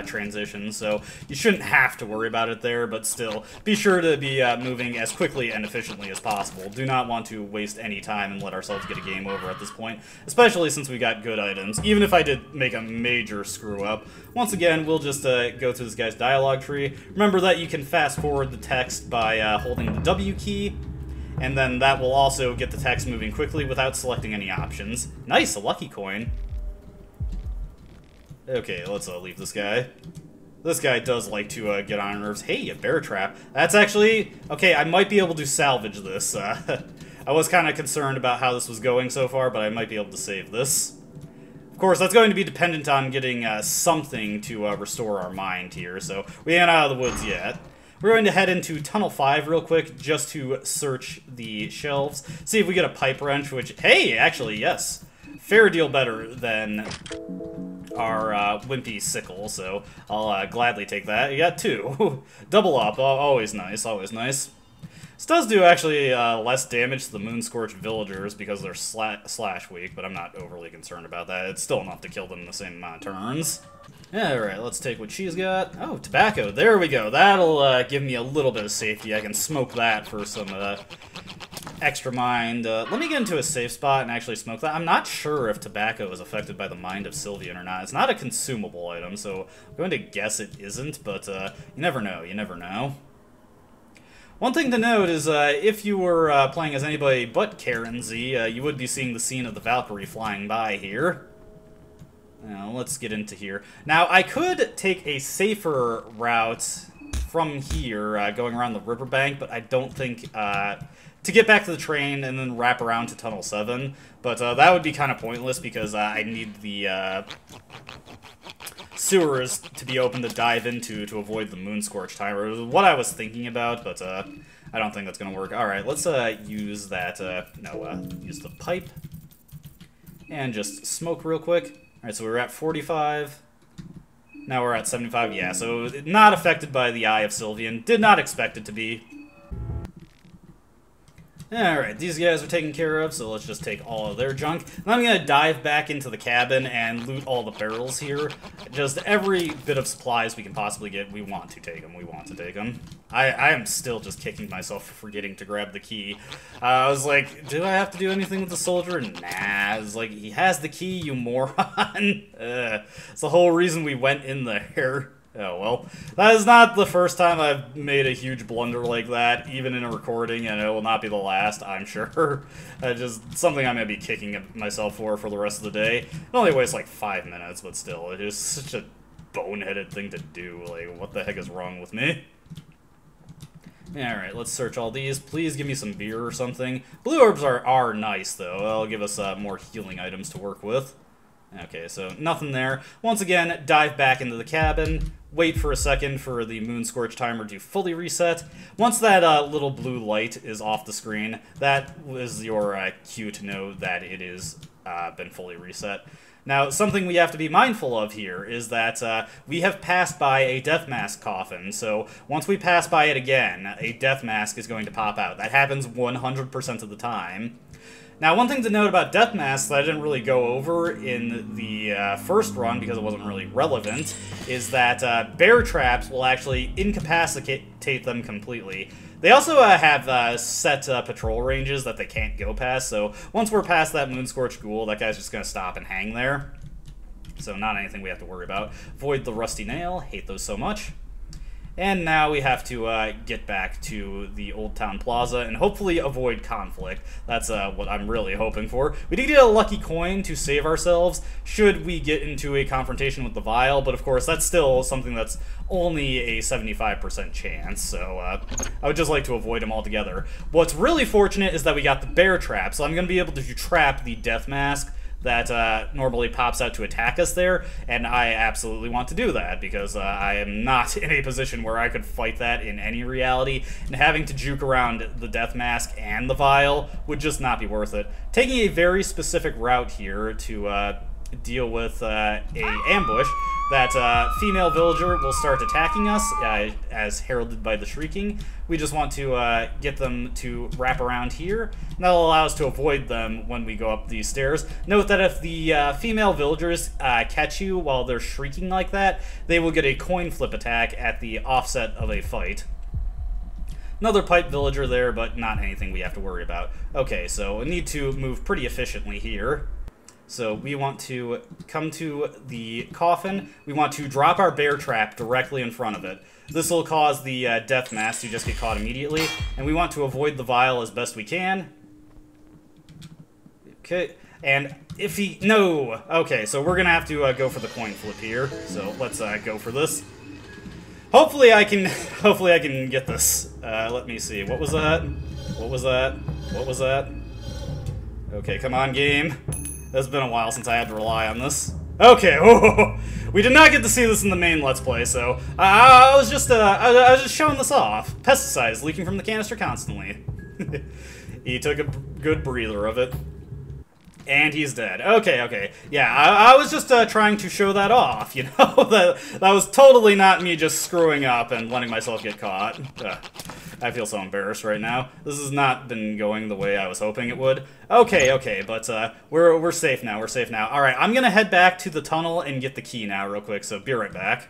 transitions, so you shouldn't have to worry about it there, but still, be sure to be moving as quickly and efficiently as possible. Do not want to waste any time and let ourselves get a game over at this point, especially since we got good items, even if I did make a major screw-up. Once again, we'll just go through this guy's dialogue tree. Remember that you can fast-forward the text by holding the W key, and then that will also get the text moving quickly without selecting any options. Nice, a lucky coin. Okay, let's leave this guy. This guy does like to get on our nerves. Hey, a bear trap. That's actually... Okay, I might be able to salvage this. I was kind of concerned about how this was going so far, but I might be able to save this. Of course, that's going to be dependent on getting something to restore our mind here, so we ain't out of the woods yet. We're going to head into Tunnel 5 real quick, just to search the shelves, see if we get a pipe wrench, which, hey, actually, yes. Fair deal better than our wimpy sickle, so I'll gladly take that. You got 2. Double up, always nice, always nice. This does do actually less damage to the Moonscorched villagers because they're slash weak, but I'm not overly concerned about that. It's still enough to kill them in the same amount of turns. Alright, let's take what she's got. Oh, tobacco. There we go. That'll give me a little bit of safety. I can smoke that for some extra mind. Let me get into a safe spot and actually smoke that. I'm not sure if tobacco is affected by the mind of Sylvian or not. It's not a consumable item, so I'm going to guess it isn't, but you never know. You never know. One thing to note is, if you were playing as anybody but Karen Z, you would be seeing the scene of the Valkyrie flying by here. Now, let's get into here. Now, I could take a safer route from here, going around the riverbank, but I don't think to get back to the train and then wrap around to Tunnel 7. But that would be kind of pointless because I need the sewers to be open to dive into to avoid the moon scorch timer. It was what I was thinking about, but I don't think that's gonna work. Alright, let's use that, use the pipe. And just smoke real quick. Alright, so we were at 45. Now we're at 75, yeah, so not affected by the Eye of Sylvian. Did not expect it to be. Alright, these guys are taken care of, so let's just take all of their junk. And I'm gonna dive back into the cabin and loot all the barrels here. Just every bit of supplies we can possibly get, we want to take them, we want to take them. I am still just kicking myself for forgetting to grab the key. I was like, do I have to do anything with the soldier? Nah, I was like, he has the key, you moron. It's the whole reason we went in there. Oh, well, that is not the first time I've made a huge blunder like that, even in a recording, and it will not be the last, I'm sure. Just something I'm going to be kicking myself for the rest of the day. It only wastes like 5 minutes, but still, it is such a boneheaded thing to do. Like, what the heck is wrong with me? Alright, let's search all these. Please give me some beer or something. Blue orbs are nice, though. They'll give us more healing items to work with. Okay, so nothing there. Once again, dive back into the cabin. Wait for a second for the moon scorch timer to fully reset. Once that little blue light is off the screen, that is your cue to know that it is been fully reset. Now, something we have to be mindful of here is that we have passed by a death mask coffin, so once we pass by it again, a death mask is going to pop out. That happens 100% of the time. Now, one thing to note about death masks that I didn't really go over in the first run because it wasn't really relevant is that bear traps will actually incapacitate them completely. They also have set patrol ranges that they can't go past, so once we're past that Moonscorch Ghoul, that guy's just going to stop and hang there. So not anything we have to worry about. Void the Rusty Nail, hate those so much. And now we have to get back to the Old Town Plaza and hopefully avoid conflict. That's what I'm really hoping for. We did get a lucky coin to save ourselves should we get into a confrontation with the Vial, but of course that's still something that's only a 75% chance, so I would just like to avoid him altogether. What's really fortunate is that we got the bear trap, so I'm going to be able to trap the death mask that normally pops out to attack us there, and I absolutely want to do that because I am not in a position where I could fight that in any reality, and having to juke around the death mask and the Vial would just not be worth it. Taking a very specific route here to deal with a ambush, that female villager will start attacking us as heralded by the shrieking. We just want to get them to wrap around here, and that'll allow us to avoid them when we go up these stairs. Note that if the female villagers catch you while they're shrieking like that, they will get a coin flip attack at the offset of a fight. Another pipe villager there, but not anything we have to worry about. Okay, so we need to move pretty efficiently here. So we want to come to the coffin. We want to drop our bear trap directly in front of it. This will cause the death mask to just get caught immediately, and we want to avoid the Vial as best we can. Okay, and if he... No! Okay, so we're gonna have to go for the coin flip here. So let's go for this. Hopefully I can get this. Let me see. What was that? What was that? What was that? Okay, come on, game. It's been a while since I had to rely on this. Okay, oh, we did not get to see this in the main Let's Play, so I was just showing this off. Pesticides leaking from the canister constantly. He took a good breather of it. And he's dead. Okay, okay. Yeah, I was just trying to show that off, you know? that was totally not me just screwing up and letting myself get caught. I feel so embarrassed right now. This has not been going the way I was hoping it would. Okay, okay, but we're safe now, we're safe now. Alright, I'm gonna head back to the tunnel and get the key now real quick, so be right back.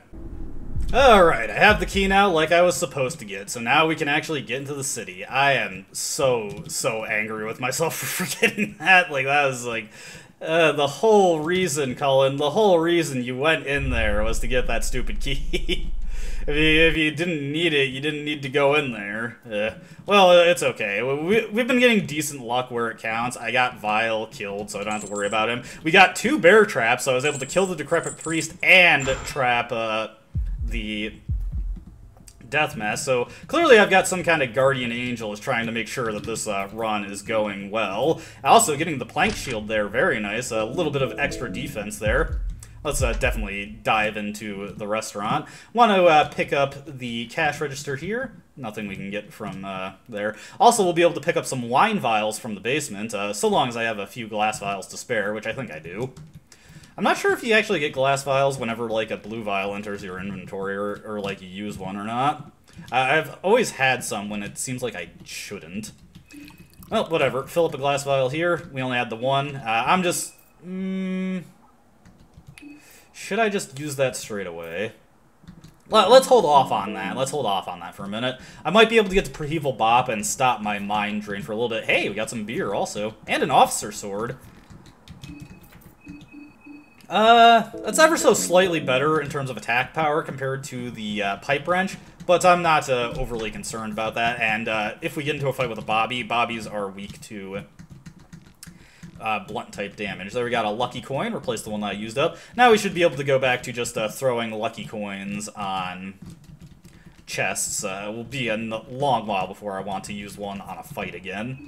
Alright, I have the key now like I was supposed to get, so now we can actually get into the city. I am so angry with myself for forgetting that. Like, that was like... the whole reason, Cullen, the whole reason you went in there was to get that stupid key. If you didn't need it, you didn't need to go in there. Well, it's okay. We've been getting decent luck where it counts. I got Vial killed, so I don't have to worry about him. We got 2 bear traps, so I was able to kill the decrepit priest and trap the death mess, so clearly I've got some kind of guardian angel is trying to make sure that this run is going well. Also, getting the plank shield there, very nice. A little bit of extra defense there. Let's definitely dive into the restaurant. Want to pick up the cash register here. Nothing we can get from there. Also, we'll be able to pick up some wine vials from the basement, so long as I have a few glass vials to spare, which I think I do. I'm not sure if you actually get glass vials whenever, like, a blue vial enters your inventory, or like, you use one or not. I've always had some when it seems like I shouldn't. Well, whatever. Fill up a glass vial here. We only had the one. I'm just... should I just use that straight away? Let's hold off on that. Let's hold off on that for a minute. I might be able to get to Primeval Bop and stop my mind drain for a little bit. Hey, we got some beer also. And an officer sword. That's ever so slightly better in terms of attack power compared to the pipe wrench, but I'm not overly concerned about that. And if we get into a fight with a Bobby, Bobbies are weak to blunt type damage. There we got a lucky coin, replace the one that I used up. Now we should be able to go back to just throwing lucky coins on chests. It will be a long while before I want to use one on a fight again.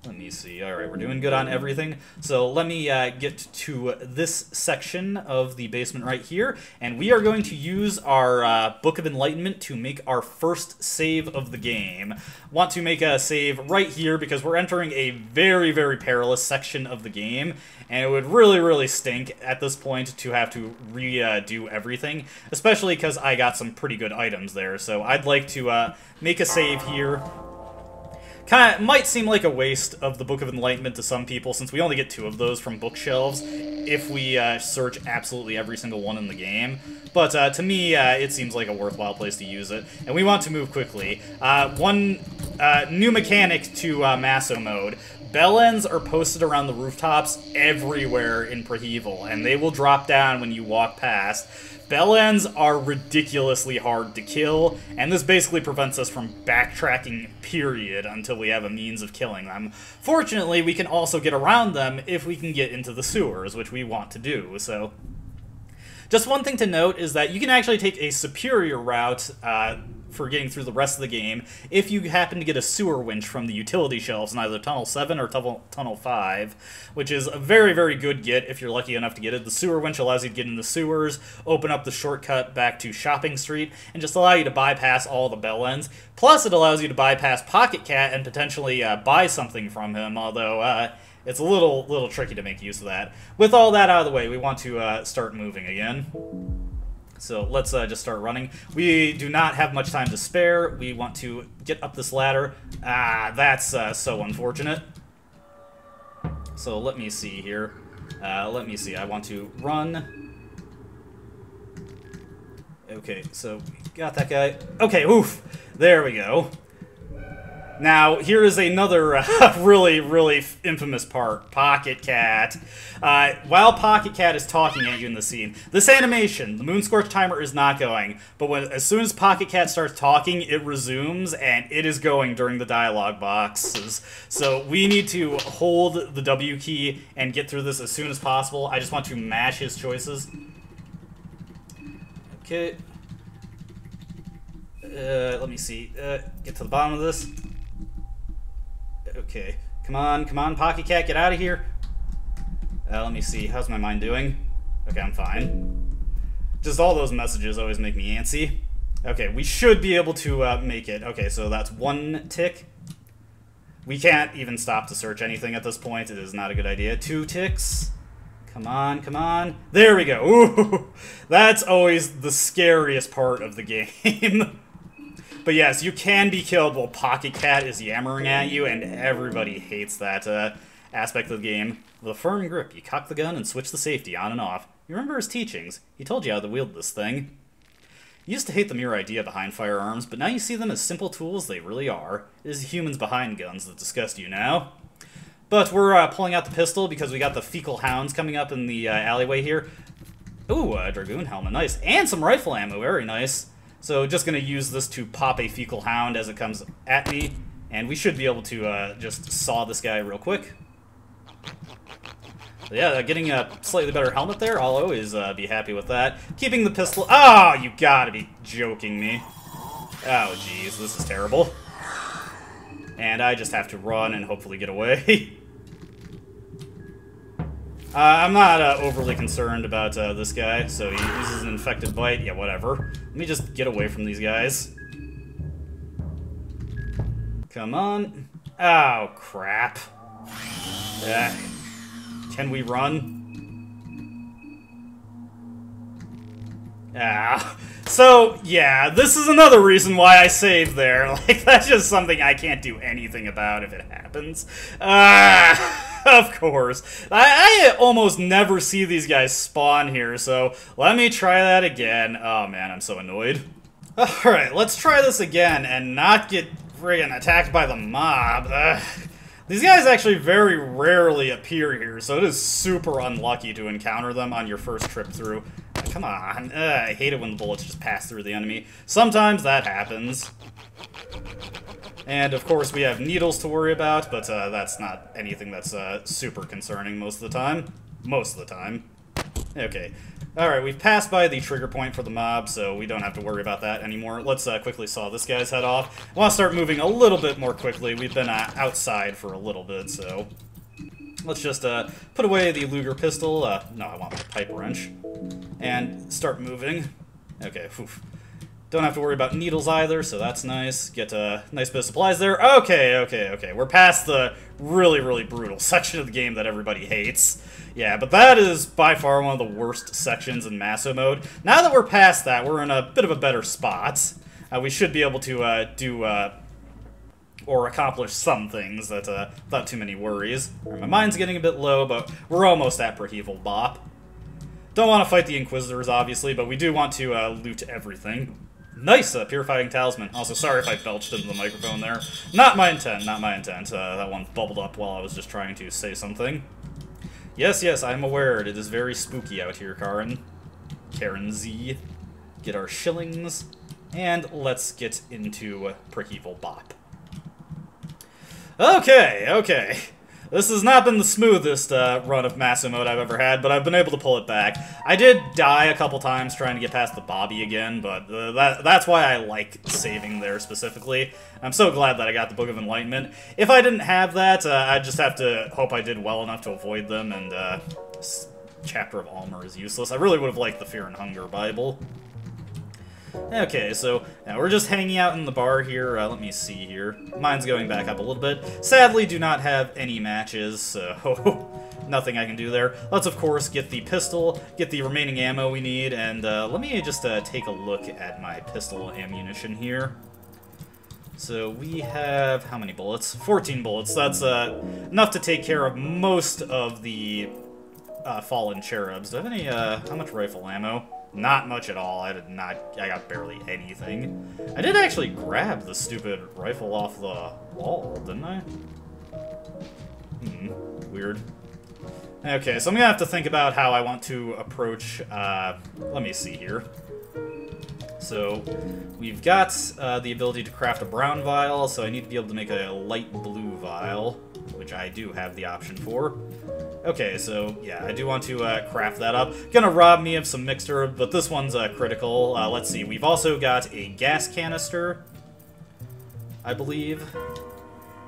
Let me see. Alright, we're doing good on everything. So let me get to this section of the basement right here, and we are going to use our Book of Enlightenment to make our first save of the game. Want to make a save right here because we're entering a very, very perilous section of the game, and it would really, really stink at this point to have to redo everything, especially because I got some pretty good items there. So I'd like to make a save here. Might seem like a waste of the Book of Enlightenment to some people, since we only get 2 of those from bookshelves if we search absolutely every single one in the game. But to me, it seems like a worthwhile place to use it, and we want to move quickly. One new mechanic to Maso mode. Bellends are posted around the rooftops everywhere in Primeval, and they will drop down when you walk past. Bellends are ridiculously hard to kill, and this basically prevents us from backtracking, period, until we have a means of killing them. Fortunately, we can also get around them if we can get into the sewers, which we want to do, so... Just one thing to note is that you can actually take a superior route for getting through the rest of the game if you happen to get a sewer winch from the utility shelves in either Tunnel 7 or Tunnel 5, which is a very, very good get if you're lucky enough to get it. The sewer winch allows you to get in the sewers, open up the shortcut back to Shopping Street, and just allow you to bypass all the bellends. Plus, it allows you to bypass Pocket Cat and potentially buy something from him, although... it's a little tricky to make use of that. With all that out of the way, we want to start moving again. So let's just start running. We do not have much time to spare. We want to get up this ladder. That's so unfortunate. So let me see here. Let me see. I want to run. Okay, so got that guy. Okay, oof. There we go. Now, here is another really, really infamous part. Pocket Cat. While Pocket Cat is talking at you in the scene, this animation, the Moonscorch timer is not going, but as soon as Pocket Cat starts talking, it resumes, and it is going during the dialogue boxes. So we need to hold the W key and get through this as soon as possible. I just want to mash his choices. Okay. Let me see. Get to the bottom of this. Okay, come on, Pocket Cat, get out of here. Let me see, how's my mind doing? Okay, I'm fine. Just all those messages always make me antsy. Okay, we should be able to make it. Okay, so that's 1 tick. We can't even stop to search anything at this point. It is not a good idea. 2 ticks. Come on. There we go. Ooh, that's always the scariest part of the game. But yes, you can be killed while Pocket Cat is yammering at you, and everybody hates that aspect of the game. With a firm grip, you cock the gun and switch the safety on and off. You remember his teachings. He told you how to wield this thing. You used to hate the mere idea behind firearms, but now you see them as simple tools they really are. It is humans behind guns that disgust you now. But we're pulling out the pistol because we got the fecal hounds coming up in the alleyway here. Ooh, a Dragoon helmet, nice. And some rifle ammo, very nice. So just going to use this to pop a fecal hound as it comes at me, and we should be able to just saw this guy real quick. So yeah, getting a slightly better helmet there, I'll always be happy with that. Keeping the pistol... Oh, you gotta be joking me. Oh, jeez, this is terrible. And I just have to run and hopefully get away. I'm not overly concerned about this guy, so he uses an infected bite. Yeah, whatever. Let me just get away from these guys. Come on. Oh, crap. Can we run? So, yeah, this is another reason why I saved there. Like, that's just something I can't do anything about if it happens. Of course. I almost never see these guys spawn here, so let me try that again. Oh, man, I'm so annoyed. Alright, let's try this again and not get friggin' attacked by the mob. These guys actually very rarely appear here, so it is super unlucky to encounter them on your first trip through. Come on. I hate it when the bullets just pass through the enemy. Sometimes that happens. And, of course, we have needles to worry about, but that's not anything that's super concerning most of the time. Most of the time. Okay. Alright, we've passed by the trigger point for the mob, so we don't have to worry about that anymore. Let's quickly saw this guy's head off. I want to start moving a little bit more quickly. We've been outside for a little bit, so... Let's just put away the Luger pistol. No, I want the pipe wrench. And start moving. Okay, whew. Don't have to worry about needles either, so that's nice. Get a nice bit of supplies there. Okay. We're past the really, really brutal section of the game that everybody hates. Yeah, but that is by far one of the worst sections in Maso mode. Now that we're past that, we're in a bit of a better spot. We should be able to do... or accomplish some things that, without too many worries. My mind's getting a bit low, but we're almost at Preheval Bop. Don't want to fight the Inquisitors, obviously, but we do want to loot everything. Nice, Purifying Talisman. Also, sorry if I belched into the microphone there. Not my intent, not my intent. That one bubbled up while I was just trying to say something. Yes, I'm aware. It is very spooky out here, Karen. Karen Z. Get our shillings. And let's get into Preheval Bop. Okay. This has not been the smoothest run of Maso mode I've ever had, but I've been able to pull it back. I did die a couple times trying to get past the Bobby again, but that's why I like saving there specifically. I'm so glad that I got the Book of Enlightenment. If I didn't have that, I'd just have to hope I did well enough to avoid them, and Chapter of Almer is useless. I really would have liked the Fear and Hunger Bible. Okay, so now we're just hanging out in the bar here. Let me see here. Mine's going back up a little bit. Sadly, do not have any matches, so nothing I can do there. Let's, of course, get the pistol, get the remaining ammo we need, and let me just take a look at my pistol ammunition here. So we have, how many bullets? 14 bullets. That's enough to take care of most of the fallen cherubs. Do I have any, how much rifle ammo? Not much at all. I got barely anything. I did actually grab the stupid rifle off the wall, didn't I? Weird. Okay, so I'm gonna have to think about how I want to approach, let me see here. So, we've got the ability to craft a brown vial, so I need to be able to make a light blue vial, which I do have the option for. Okay, so, yeah, I do want to craft that up. Gonna rob me of some mixed herb, but this one's critical. Let's see, we've also got a gas canister, I believe.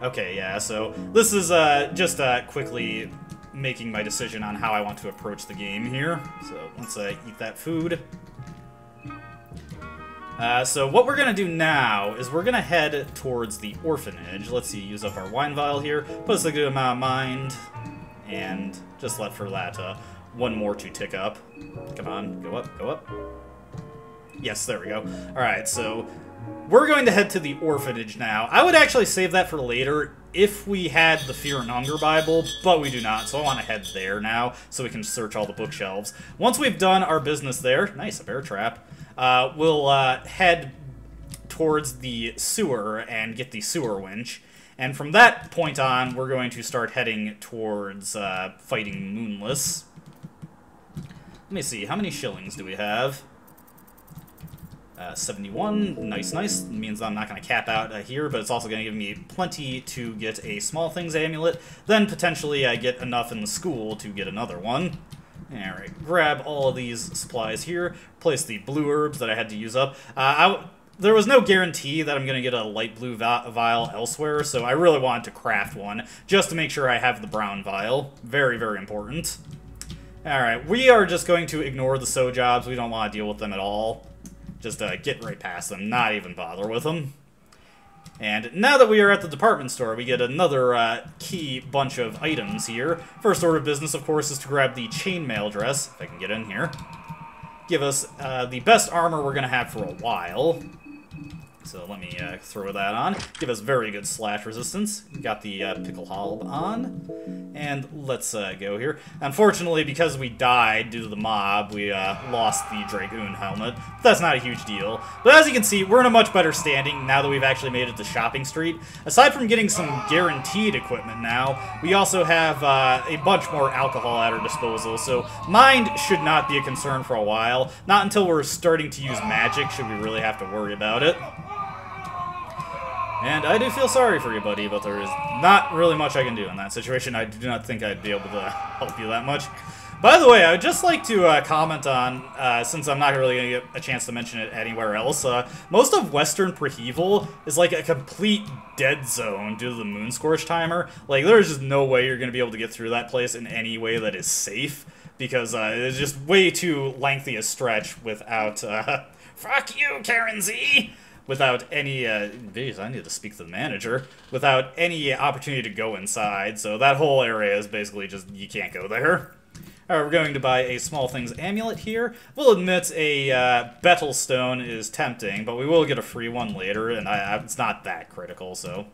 Okay, yeah, so this is just quickly making my decision on how I want to approach the game here. So, let's eat that food. So what we're going to do now is we're going to head towards the Orphanage. Let's see, use up our wine vial here, put us a good amount of mind, and just let for that one more to tick up. Come on, go up, go up. Yes, there we go. Alright, so we're going to head to the Orphanage now. I would actually save that for later if we had the Fear and Hunger Bible, but we do not, so I want to head there now so we can search all the bookshelves. Once we've done our business there, nice, a bear trap, we'll head towards the sewer and get the sewer winch. And from that point on, we're going to start heading towards fighting Moonless. Let me see, how many shillings do we have? 71, nice. Means I'm not going to cap out here, but it's also going to give me plenty to get a Small Things amulet. Then potentially I get enough in the school to get another one. Alright, grab all of these supplies here, place the blue herbs that I had to use up. there was no guarantee that I'm going to get a light blue vial elsewhere, so I really wanted to craft one, just to make sure I have the brown vial. Very, very important. Alright, we are just going to ignore the so jobs. We don't want to deal with them at all. Just get right past them, not even bother with them. And now that we are at the department store, we get another key bunch of items here. First order of business, of course, is to grab the chainmail dress, if I can get in here. Give us the best armor we're going to have for a while. So let me throw that on. Give us very good slash resistance. Got the pickle halb on. And let's go here. Unfortunately, because we died due to the mob, we lost the Dragoon helmet. That's not a huge deal. But as you can see, we're in a much better standing now that we've actually made it to Shopping Street. Aside from getting some guaranteed equipment now, we also have a bunch more alcohol at our disposal. So mind should not be a concern for a while. Not until we're starting to use magic should we really have to worry about it. And I do feel sorry for you, buddy, but there is not really much I can do in that situation. I do not think I'd be able to help you that much. By the way, I would just like to comment on, since I'm not really going to get a chance to mention it anywhere else, most of Western Preheval is like a complete dead zone due to the Moonscorch timer. Like, there's just no way you're going to be able to get through that place in any way that is safe, because it's just way too lengthy a stretch without, fuck you, Karen Z! Without any, geez, I need to speak to the manager, without any opportunity to go inside, so that whole area is basically just, you can't go there. Alright, we're going to buy a Small Things Amulet here. We'll admit a Betel Stone is tempting, but we will get a free one later, and it's not that critical, so...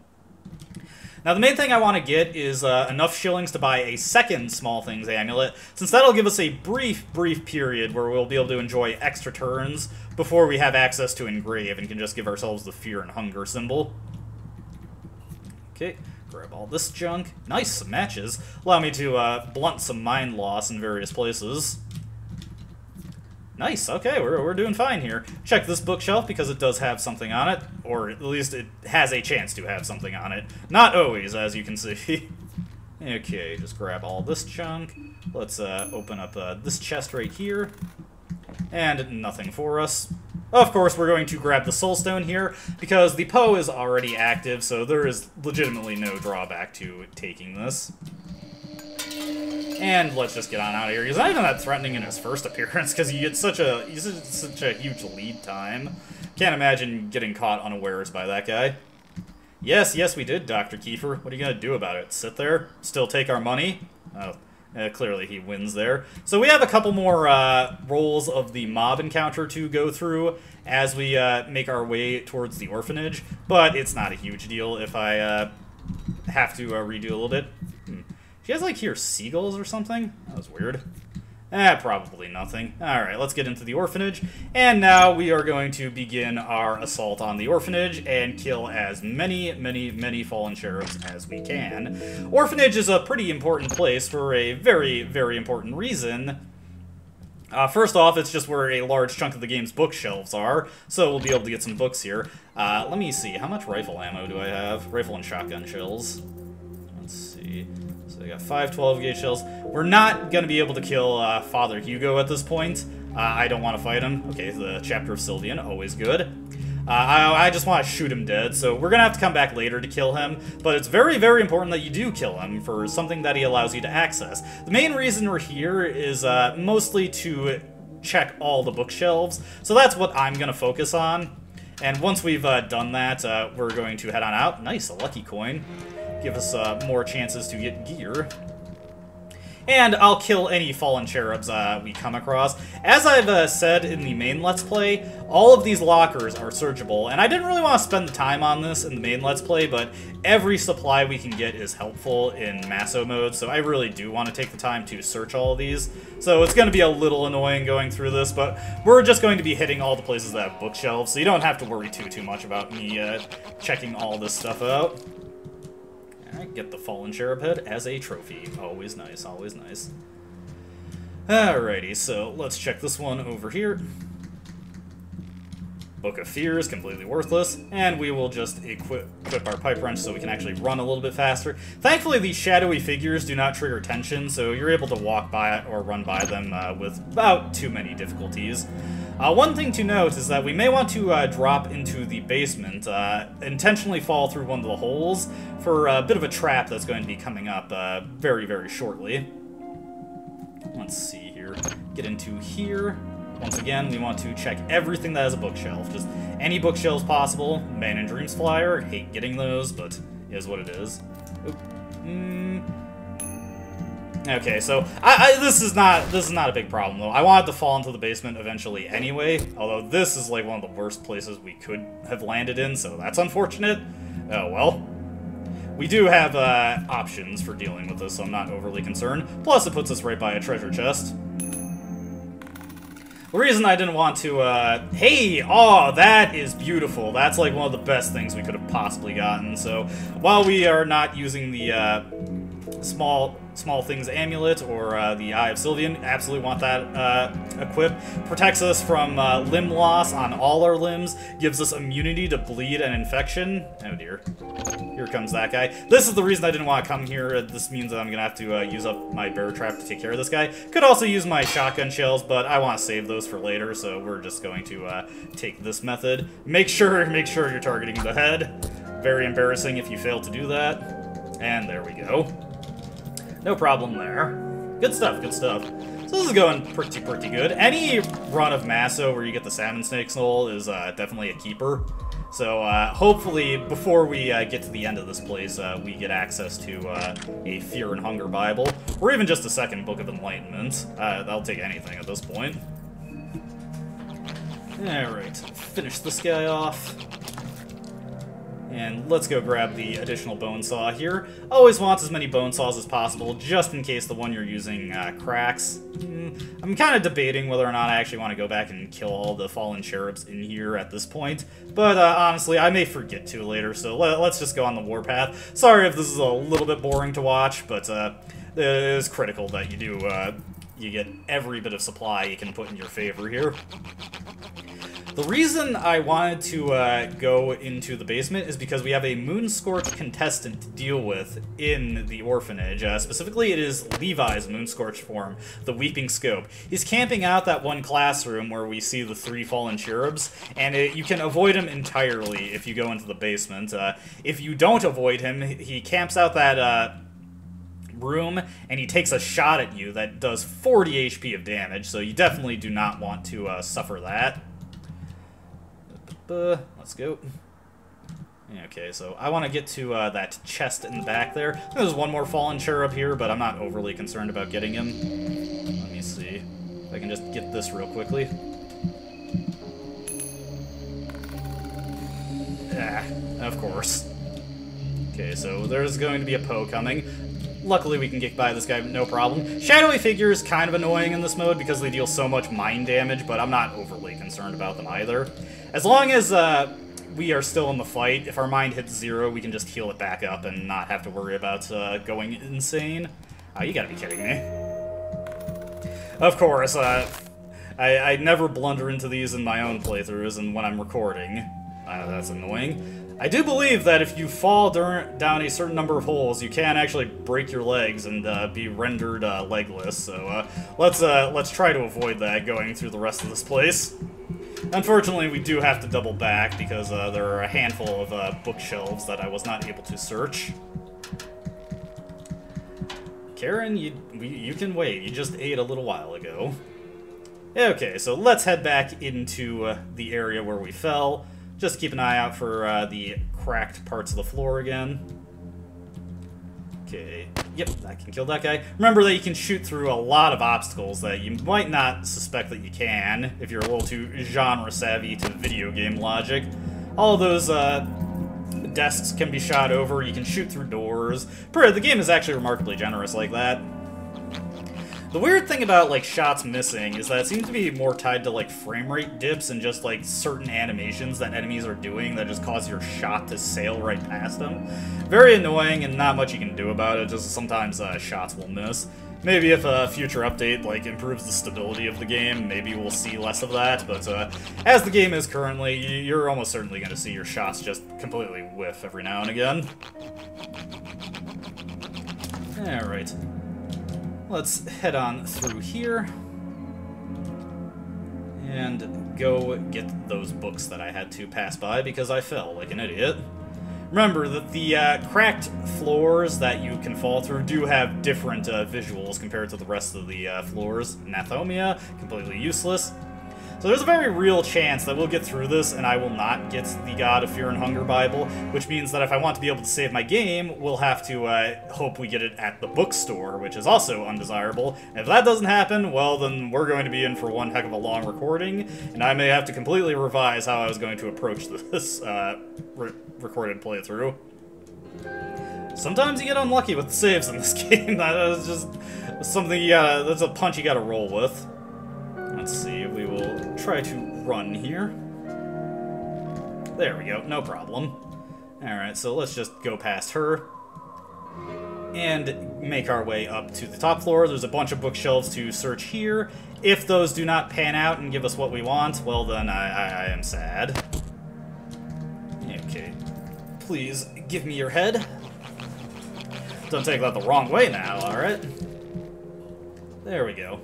Now, the main thing I want to get is enough shillings to buy a second Small Things Amulet, since that'll give us a brief period where we'll be able to enjoy extra turns before we have access to Engrave and can just give ourselves the Fear and Hunger symbol. Okay, grab all this junk. Nice, some matches. Allow me to blunt some mind loss in various places. Nice, okay, we're doing fine here. Check this bookshelf because it does have something on it, or at least it has a chance to have something on it. Not always, as you can see. Okay, just grab all this junk. Let's open up this chest right here. And nothing for us. Of course, we're going to grab the Soulstone here, because the Poe is already active, so there is legitimately no drawback to taking this. And let's just get on out of here. He's not even that threatening in his first appearance, because he gets such a huge lead time. Can't imagine getting caught unawares by that guy. Yes, we did, Dr. Kiefer. What are you going to do about it? Sit there? Still take our money? Oh, clearly he wins there. So we have a couple more rolls of the mob encounter to go through as we make our way towards the orphanage, but it's not a huge deal if I have to redo a little bit. Do you guys, like, hear seagulls or something? That was weird. Probably nothing. Alright, let's get into the orphanage. And now we are going to begin our assault on the orphanage and kill as many fallen cherubs as we can. Orphanage is a pretty important place for a very important reason. First off, it's just where a large chunk of the game's bookshelves are, so we'll be able to get some books here. Let me see, how much rifle ammo do I have? Rifle and shotgun shells. Let's see. So I got 5 12-gauge shells. We're not going to be able to kill Father Hugo at this point. I don't want to fight him. Okay, the Chapter of Sylvian, always good. I just want to shoot him dead, so we're going to have to come back later to kill him. But it's very important that you do kill him for something that he allows you to access. The main reason we're here is mostly to check all the bookshelves. So that's what I'm going to focus on. And once we've done that, we're going to head on out. Nice, a lucky coin. Give us more chances to get gear. And I'll kill any fallen cherubs we come across. As I've said in the main Let's Play, all of these lockers are searchable, and I didn't really want to spend the time on this in the main Let's Play, but every supply we can get is helpful in Maso mode, so I really do want to take the time to search all of these. So it's going to be a little annoying going through this, but we're just going to be hitting all the places that have bookshelves, so you don't have to worry too much about me checking all this stuff out. Alright, get the fallen cherub head as a trophy. Always nice, always nice. Alrighty, so let's check this one over here. Book of Fears, completely worthless, and we will just equip our pipe wrench so we can actually run a little bit faster. Thankfully, these shadowy figures do not trigger tension, so you're able to walk by or run by them without too many difficulties. One thing to note is that we may want to drop into the basement, intentionally fall through one of the holes for a bit of a trap that's going to be coming up very, very shortly. Let's see here. Get into here. Once again, we want to check everything that has a bookshelf. Just any bookshelves possible. Man in Dreams flyer. Hate getting those, but it is what it is. Okay, so this is not a big problem though. I wanted to fall into the basement eventually anyway. Although this is like one of the worst places we could have landed in, so that's unfortunate. Oh well. We do have options for dealing with this, so I'm not overly concerned. Plus, it puts us right by a treasure chest. The reason I didn't want to, hey! Oh, that is beautiful. That's like one of the best things we could have possibly gotten. So, while we are not using the, small things amulet or the Eye of Sylvian, absolutely want that equipped. Protects us from limb loss on all our limbs, gives us immunity to bleed and infection. Oh dear. Here comes that guy. This is the reason I didn't want to come here. This means that I'm gonna have to use up my bear trap to take care of this guy. Could also use my shotgun shells, but I want to save those for later, so we're just going to take this method. Make sure you're targeting the head. Very embarrassing if you fail to do that. And there we go. No problem there. Good stuff, good stuff. So this is going pretty good. Any run of Maso where you get the salmon snake soul is definitely a keeper. So hopefully before we get to the end of this place, we get access to a Fear and Hunger Bible, or even just a second Book of Enlightenment. I'll take anything at this point. Alright, finish this guy off. And let's go grab the additional bone saw here. Always want as many bone saws as possible, just in case the one you're using cracks. I'm kind of debating whether or not I actually want to go back and kill all the fallen cherubs in here at this point. But honestly, I may forget to later, so let's just go on the warpath. Sorry if this is a little bit boring to watch, but it is critical that you do you get every bit of supply you can put in your favor here. The reason I wanted to go into the basement is because we have a Moonscorch contestant to deal with in the Orphanage. Specifically, it is Levi's Moonscorch form, the Weeping Scope. He's camping out that one classroom where we see the 3 fallen cherubs, and you can avoid him entirely if you go into the basement. If you don't avoid him, he camps out that room, and he takes a shot at you that does 40 HP of damage, so you definitely do not want to suffer that. Let's go. Okay, so I want to get to that chest in the back there. There's one more fallen cherub here, but I'm not overly concerned about getting him. Let me see if I can just get this real quickly. Ah, of course. Okay, so there's going to be a Poe coming. Luckily, we can get by this guy no problem. Shadowy figure is kind of annoying in this mode because they deal so much mind damage, but I'm not overly concerned about them either. As long as we are still in the fight, if our mind hits 0, we can just heal it back up and not have to worry about going insane. Oh, you gotta be kidding me. Of course, I never blunder into these in my own playthroughs and when I'm recording. That's annoying. I do believe that if you fall down a certain number of holes, you can actually break your legs and be rendered legless. So let's try to avoid that going through the rest of this place. Unfortunately, we do have to double back because there are a handful of bookshelves that I was not able to search. Karen, you can wait. You just ate a little while ago. Okay, so let's head back into the area where we fell. Just keep an eye out for the cracked parts of the floor again. Okay, yep, I can kill that guy. Remember that you can shoot through a lot of obstacles that you might not suspect that you can, if you're a little too genre-savvy to video game logic. All of those desks can be shot over, you can shoot through doors. The game is actually remarkably generous like that. The weird thing about, like, shots missing is that it seems to be more tied to, like, frame rate dips and just, like, certain animations that enemies are doing that just cause your shot to sail right past them. Very annoying and not much you can do about it, just sometimes shots will miss. Maybe if a future update, like, improves the stability of the game, maybe we'll see less of that, but as the game is currently, you're almost certainly going to see your shots just completely whiff every now and again. Alright. Let's head on through here. And go get those books that I had to pass by because I fell like an idiot. Remember that the cracked floors that you can fall through do have different visuals compared to the rest of the floors. Anathomia, completely useless. So there's a very real chance that we'll get through this and I will not get the God of Fear and Hunger Bible, which means that if I want to be able to save my game, we'll have to hope we get it at the bookstore, which is also undesirable. And if that doesn't happen, well, then we're going to be in for one heck of a long recording, and I may have to completely revise how I was going to approach this recorded playthrough. Sometimes you get unlucky with the saves in this game. That is just something that's a punch you gotta roll with. Let's see, we will try to run here. There we go, no problem. Alright, so let's just go past her and make our way up to the top floor. There's a bunch of bookshelves to search here. If those do not pan out and give us what we want, well then I am sad. Okay, please give me your head. Don't take that the wrong way now, alright? There we go.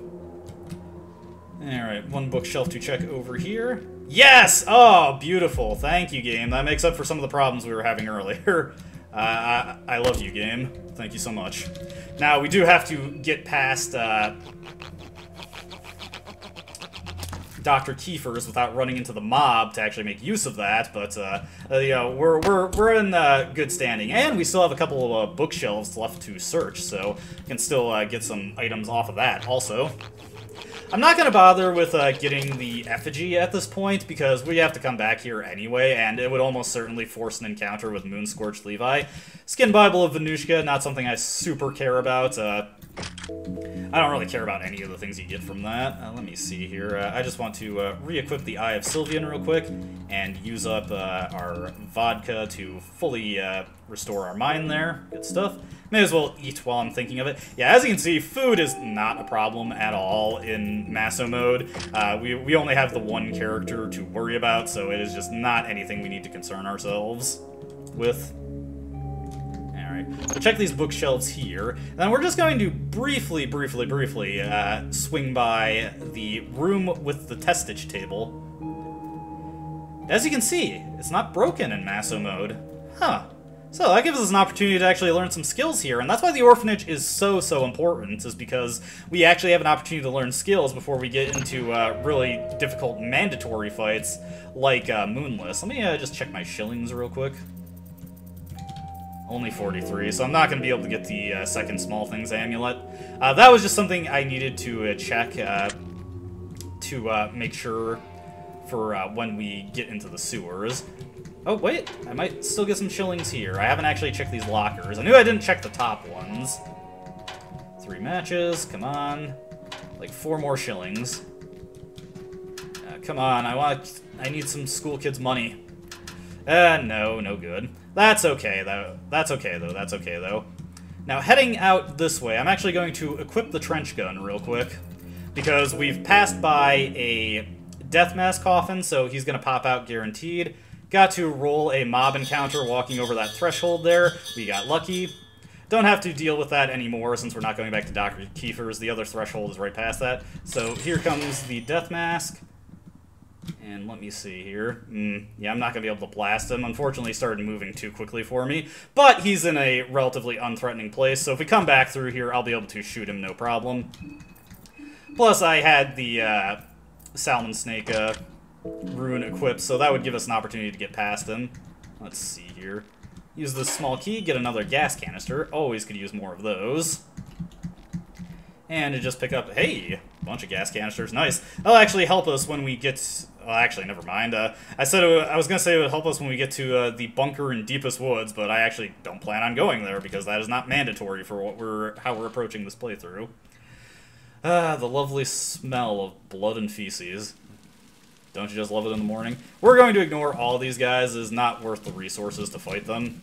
Alright, one bookshelf to check over here. Yes! Oh, beautiful. Thank you, game. That makes up for some of the problems we were having earlier. I love you, game. Thank you so much. Now, we do have to get past Dr. Kiefer's without running into the mob to actually make use of that, but you know, we're in good standing, and we still have a couple of bookshelves left to search, so we can still get some items off of that also. I'm not going to bother with getting the effigy at this point, because we have to come back here anyway, and it would almost certainly force an encounter with Moonscorched Levi. Skin Bible of Venushka, not something I super care about. I don't really care about any of the things you get from that. Let me see here. I just want to re-equip the Eye of Sylvian real quick, and use up our vodka to fully restore our mind there. Good stuff. May as well eat while I'm thinking of it. Yeah, as you can see, food is not a problem at all in Maso mode. We only have the one character to worry about, so it is just not anything we need to concern ourselves with. Alright, so check these bookshelves here. Then we're just going to briefly swing by the room with the testage table. As you can see, it's not broken in Maso mode. Huh. So that gives us an opportunity to actually learn some skills here, and that's why the Orphanage is so important, is because we actually have an opportunity to learn skills before we get into really difficult mandatory fights like Moonless. Let me just check my shillings real quick. Only 43, so I'm not going to be able to get the second Small Things amulet. That was just something I needed to check to make sure for when we get into the sewers. Oh, wait, I might still get some shillings here. I haven't actually checked these lockers. I knew I didn't check the top ones. 3 matches, come on. Like 4 more shillings. Come on, I need some school kids' money. No good. That's okay, though. That's okay, though. Now, heading out this way, I'm actually going to equip the trench gun real quick, because we've passed by a death mask coffin, so he's going to pop out guaranteed. Got to roll a mob encounter walking over that threshold there. We got lucky. Don't have to deal with that anymore since we're not going back to Dr. Kiefer's. The other threshold is right past that. So here comes the death mask. And let me see here. Yeah, I'm not going to be able to blast him. Unfortunately, he started moving too quickly for me. But he's in a relatively unthreatening place, so if we come back through here, I'll be able to shoot him no problem. Plus, I had the Salmon Snake rune equipped, so that would give us an opportunity to get past him. Let's see here. Use this small key, get another gas canister. Always could use more of those. And to just pick up, hey, a bunch of gas canisters. Nice. That'll actually help us when we get... Well, actually, never mind. I was going to say it would help us when we get to the bunker in Deepest Woods, but I actually don't plan on going there because that is not mandatory for how we're approaching this playthrough. The lovely smell of blood and feces. Don't you just love it in the morning? We're going to ignore all these guys. It is not worth the resources to fight them.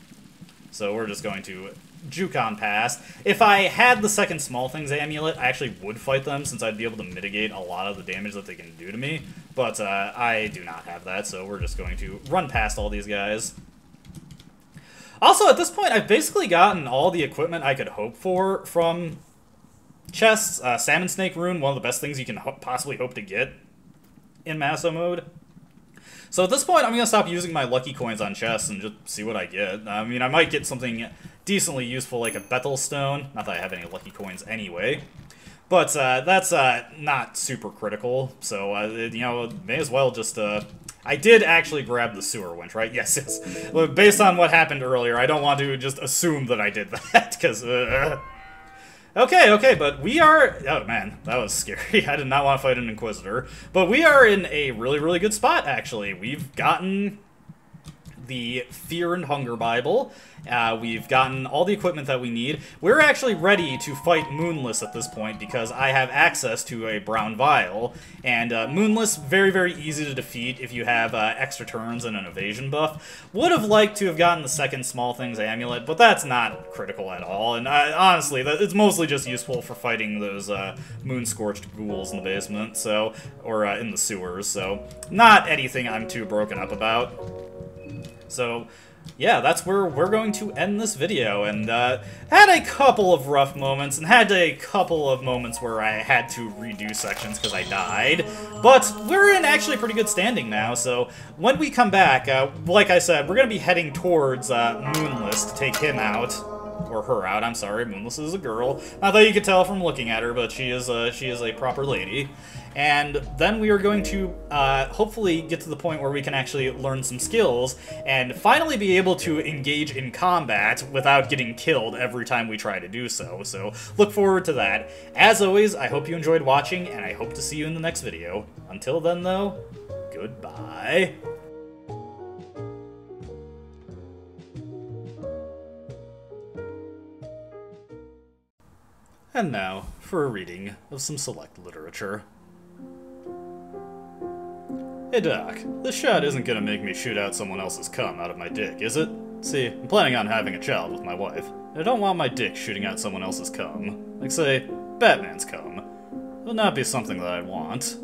So we're just going to juke on past. If I had the second Small Things amulet, I actually would fight them since I'd be able to mitigate a lot of the damage that they can do to me. But I do not have that, so we're just going to run past all these guys. Also, at this point, I've basically gotten all the equipment I could hope for from chests. Salmon Snake Rune, one of the best things you can possibly hope to get. in Maso mode. So at this point, I'm going to stop using my lucky coins on chests and just see what I get. I mean, I might get something decently useful like a Bethel Stone. Not that I have any lucky coins anyway. But that's not super critical, so, you know, may as well just, I did actually grab the sewer winch, right? Yes, yes. Well, based on what happened earlier, I don't want to just assume that I did that, because, Okay, but we are... Oh, man, that was scary. I did not want to fight an Inquisitor. But we are in a really, really good spot, actually. We've gotten the Fear and Hunger Bible. We've gotten all the equipment that we need. We're actually ready to fight Moonless at this point because I have access to a Brown Vial. And Moonless, very, very easy to defeat if you have extra turns and an evasion buff. Would have liked to have gotten the second Small Things Amulet, but that's not critical at all. And honestly, it's mostly just useful for fighting those moon-scorched ghouls in the basement, so, or in the sewers, so not anything I'm too broken up about. So, yeah, that's where we're going to end this video, and had a couple of rough moments, and had a couple of moments where I had to redo sections because I died, but we're in actually pretty good standing now, so when we come back, like I said, we're going to be heading towards Moonless to take him out. Or her out, I'm sorry, Moonless is a girl. Not that you could tell from looking at her, but she is a proper lady. And then we are going to hopefully get to the point where we can actually learn some skills and finally be able to engage in combat without getting killed every time we try to do so. So look forward to that. As always, I hope you enjoyed watching, and I hope to see you in the next video. Until then, though, goodbye. And now, for a reading of some select literature. Hey Doc, this shot isn't gonna make me shoot out someone else's cum out of my dick, is it? See, I'm planning on having a child with my wife, and I don't want my dick shooting out someone else's cum. Like, say, Batman's cum. It would not be something that I'd want.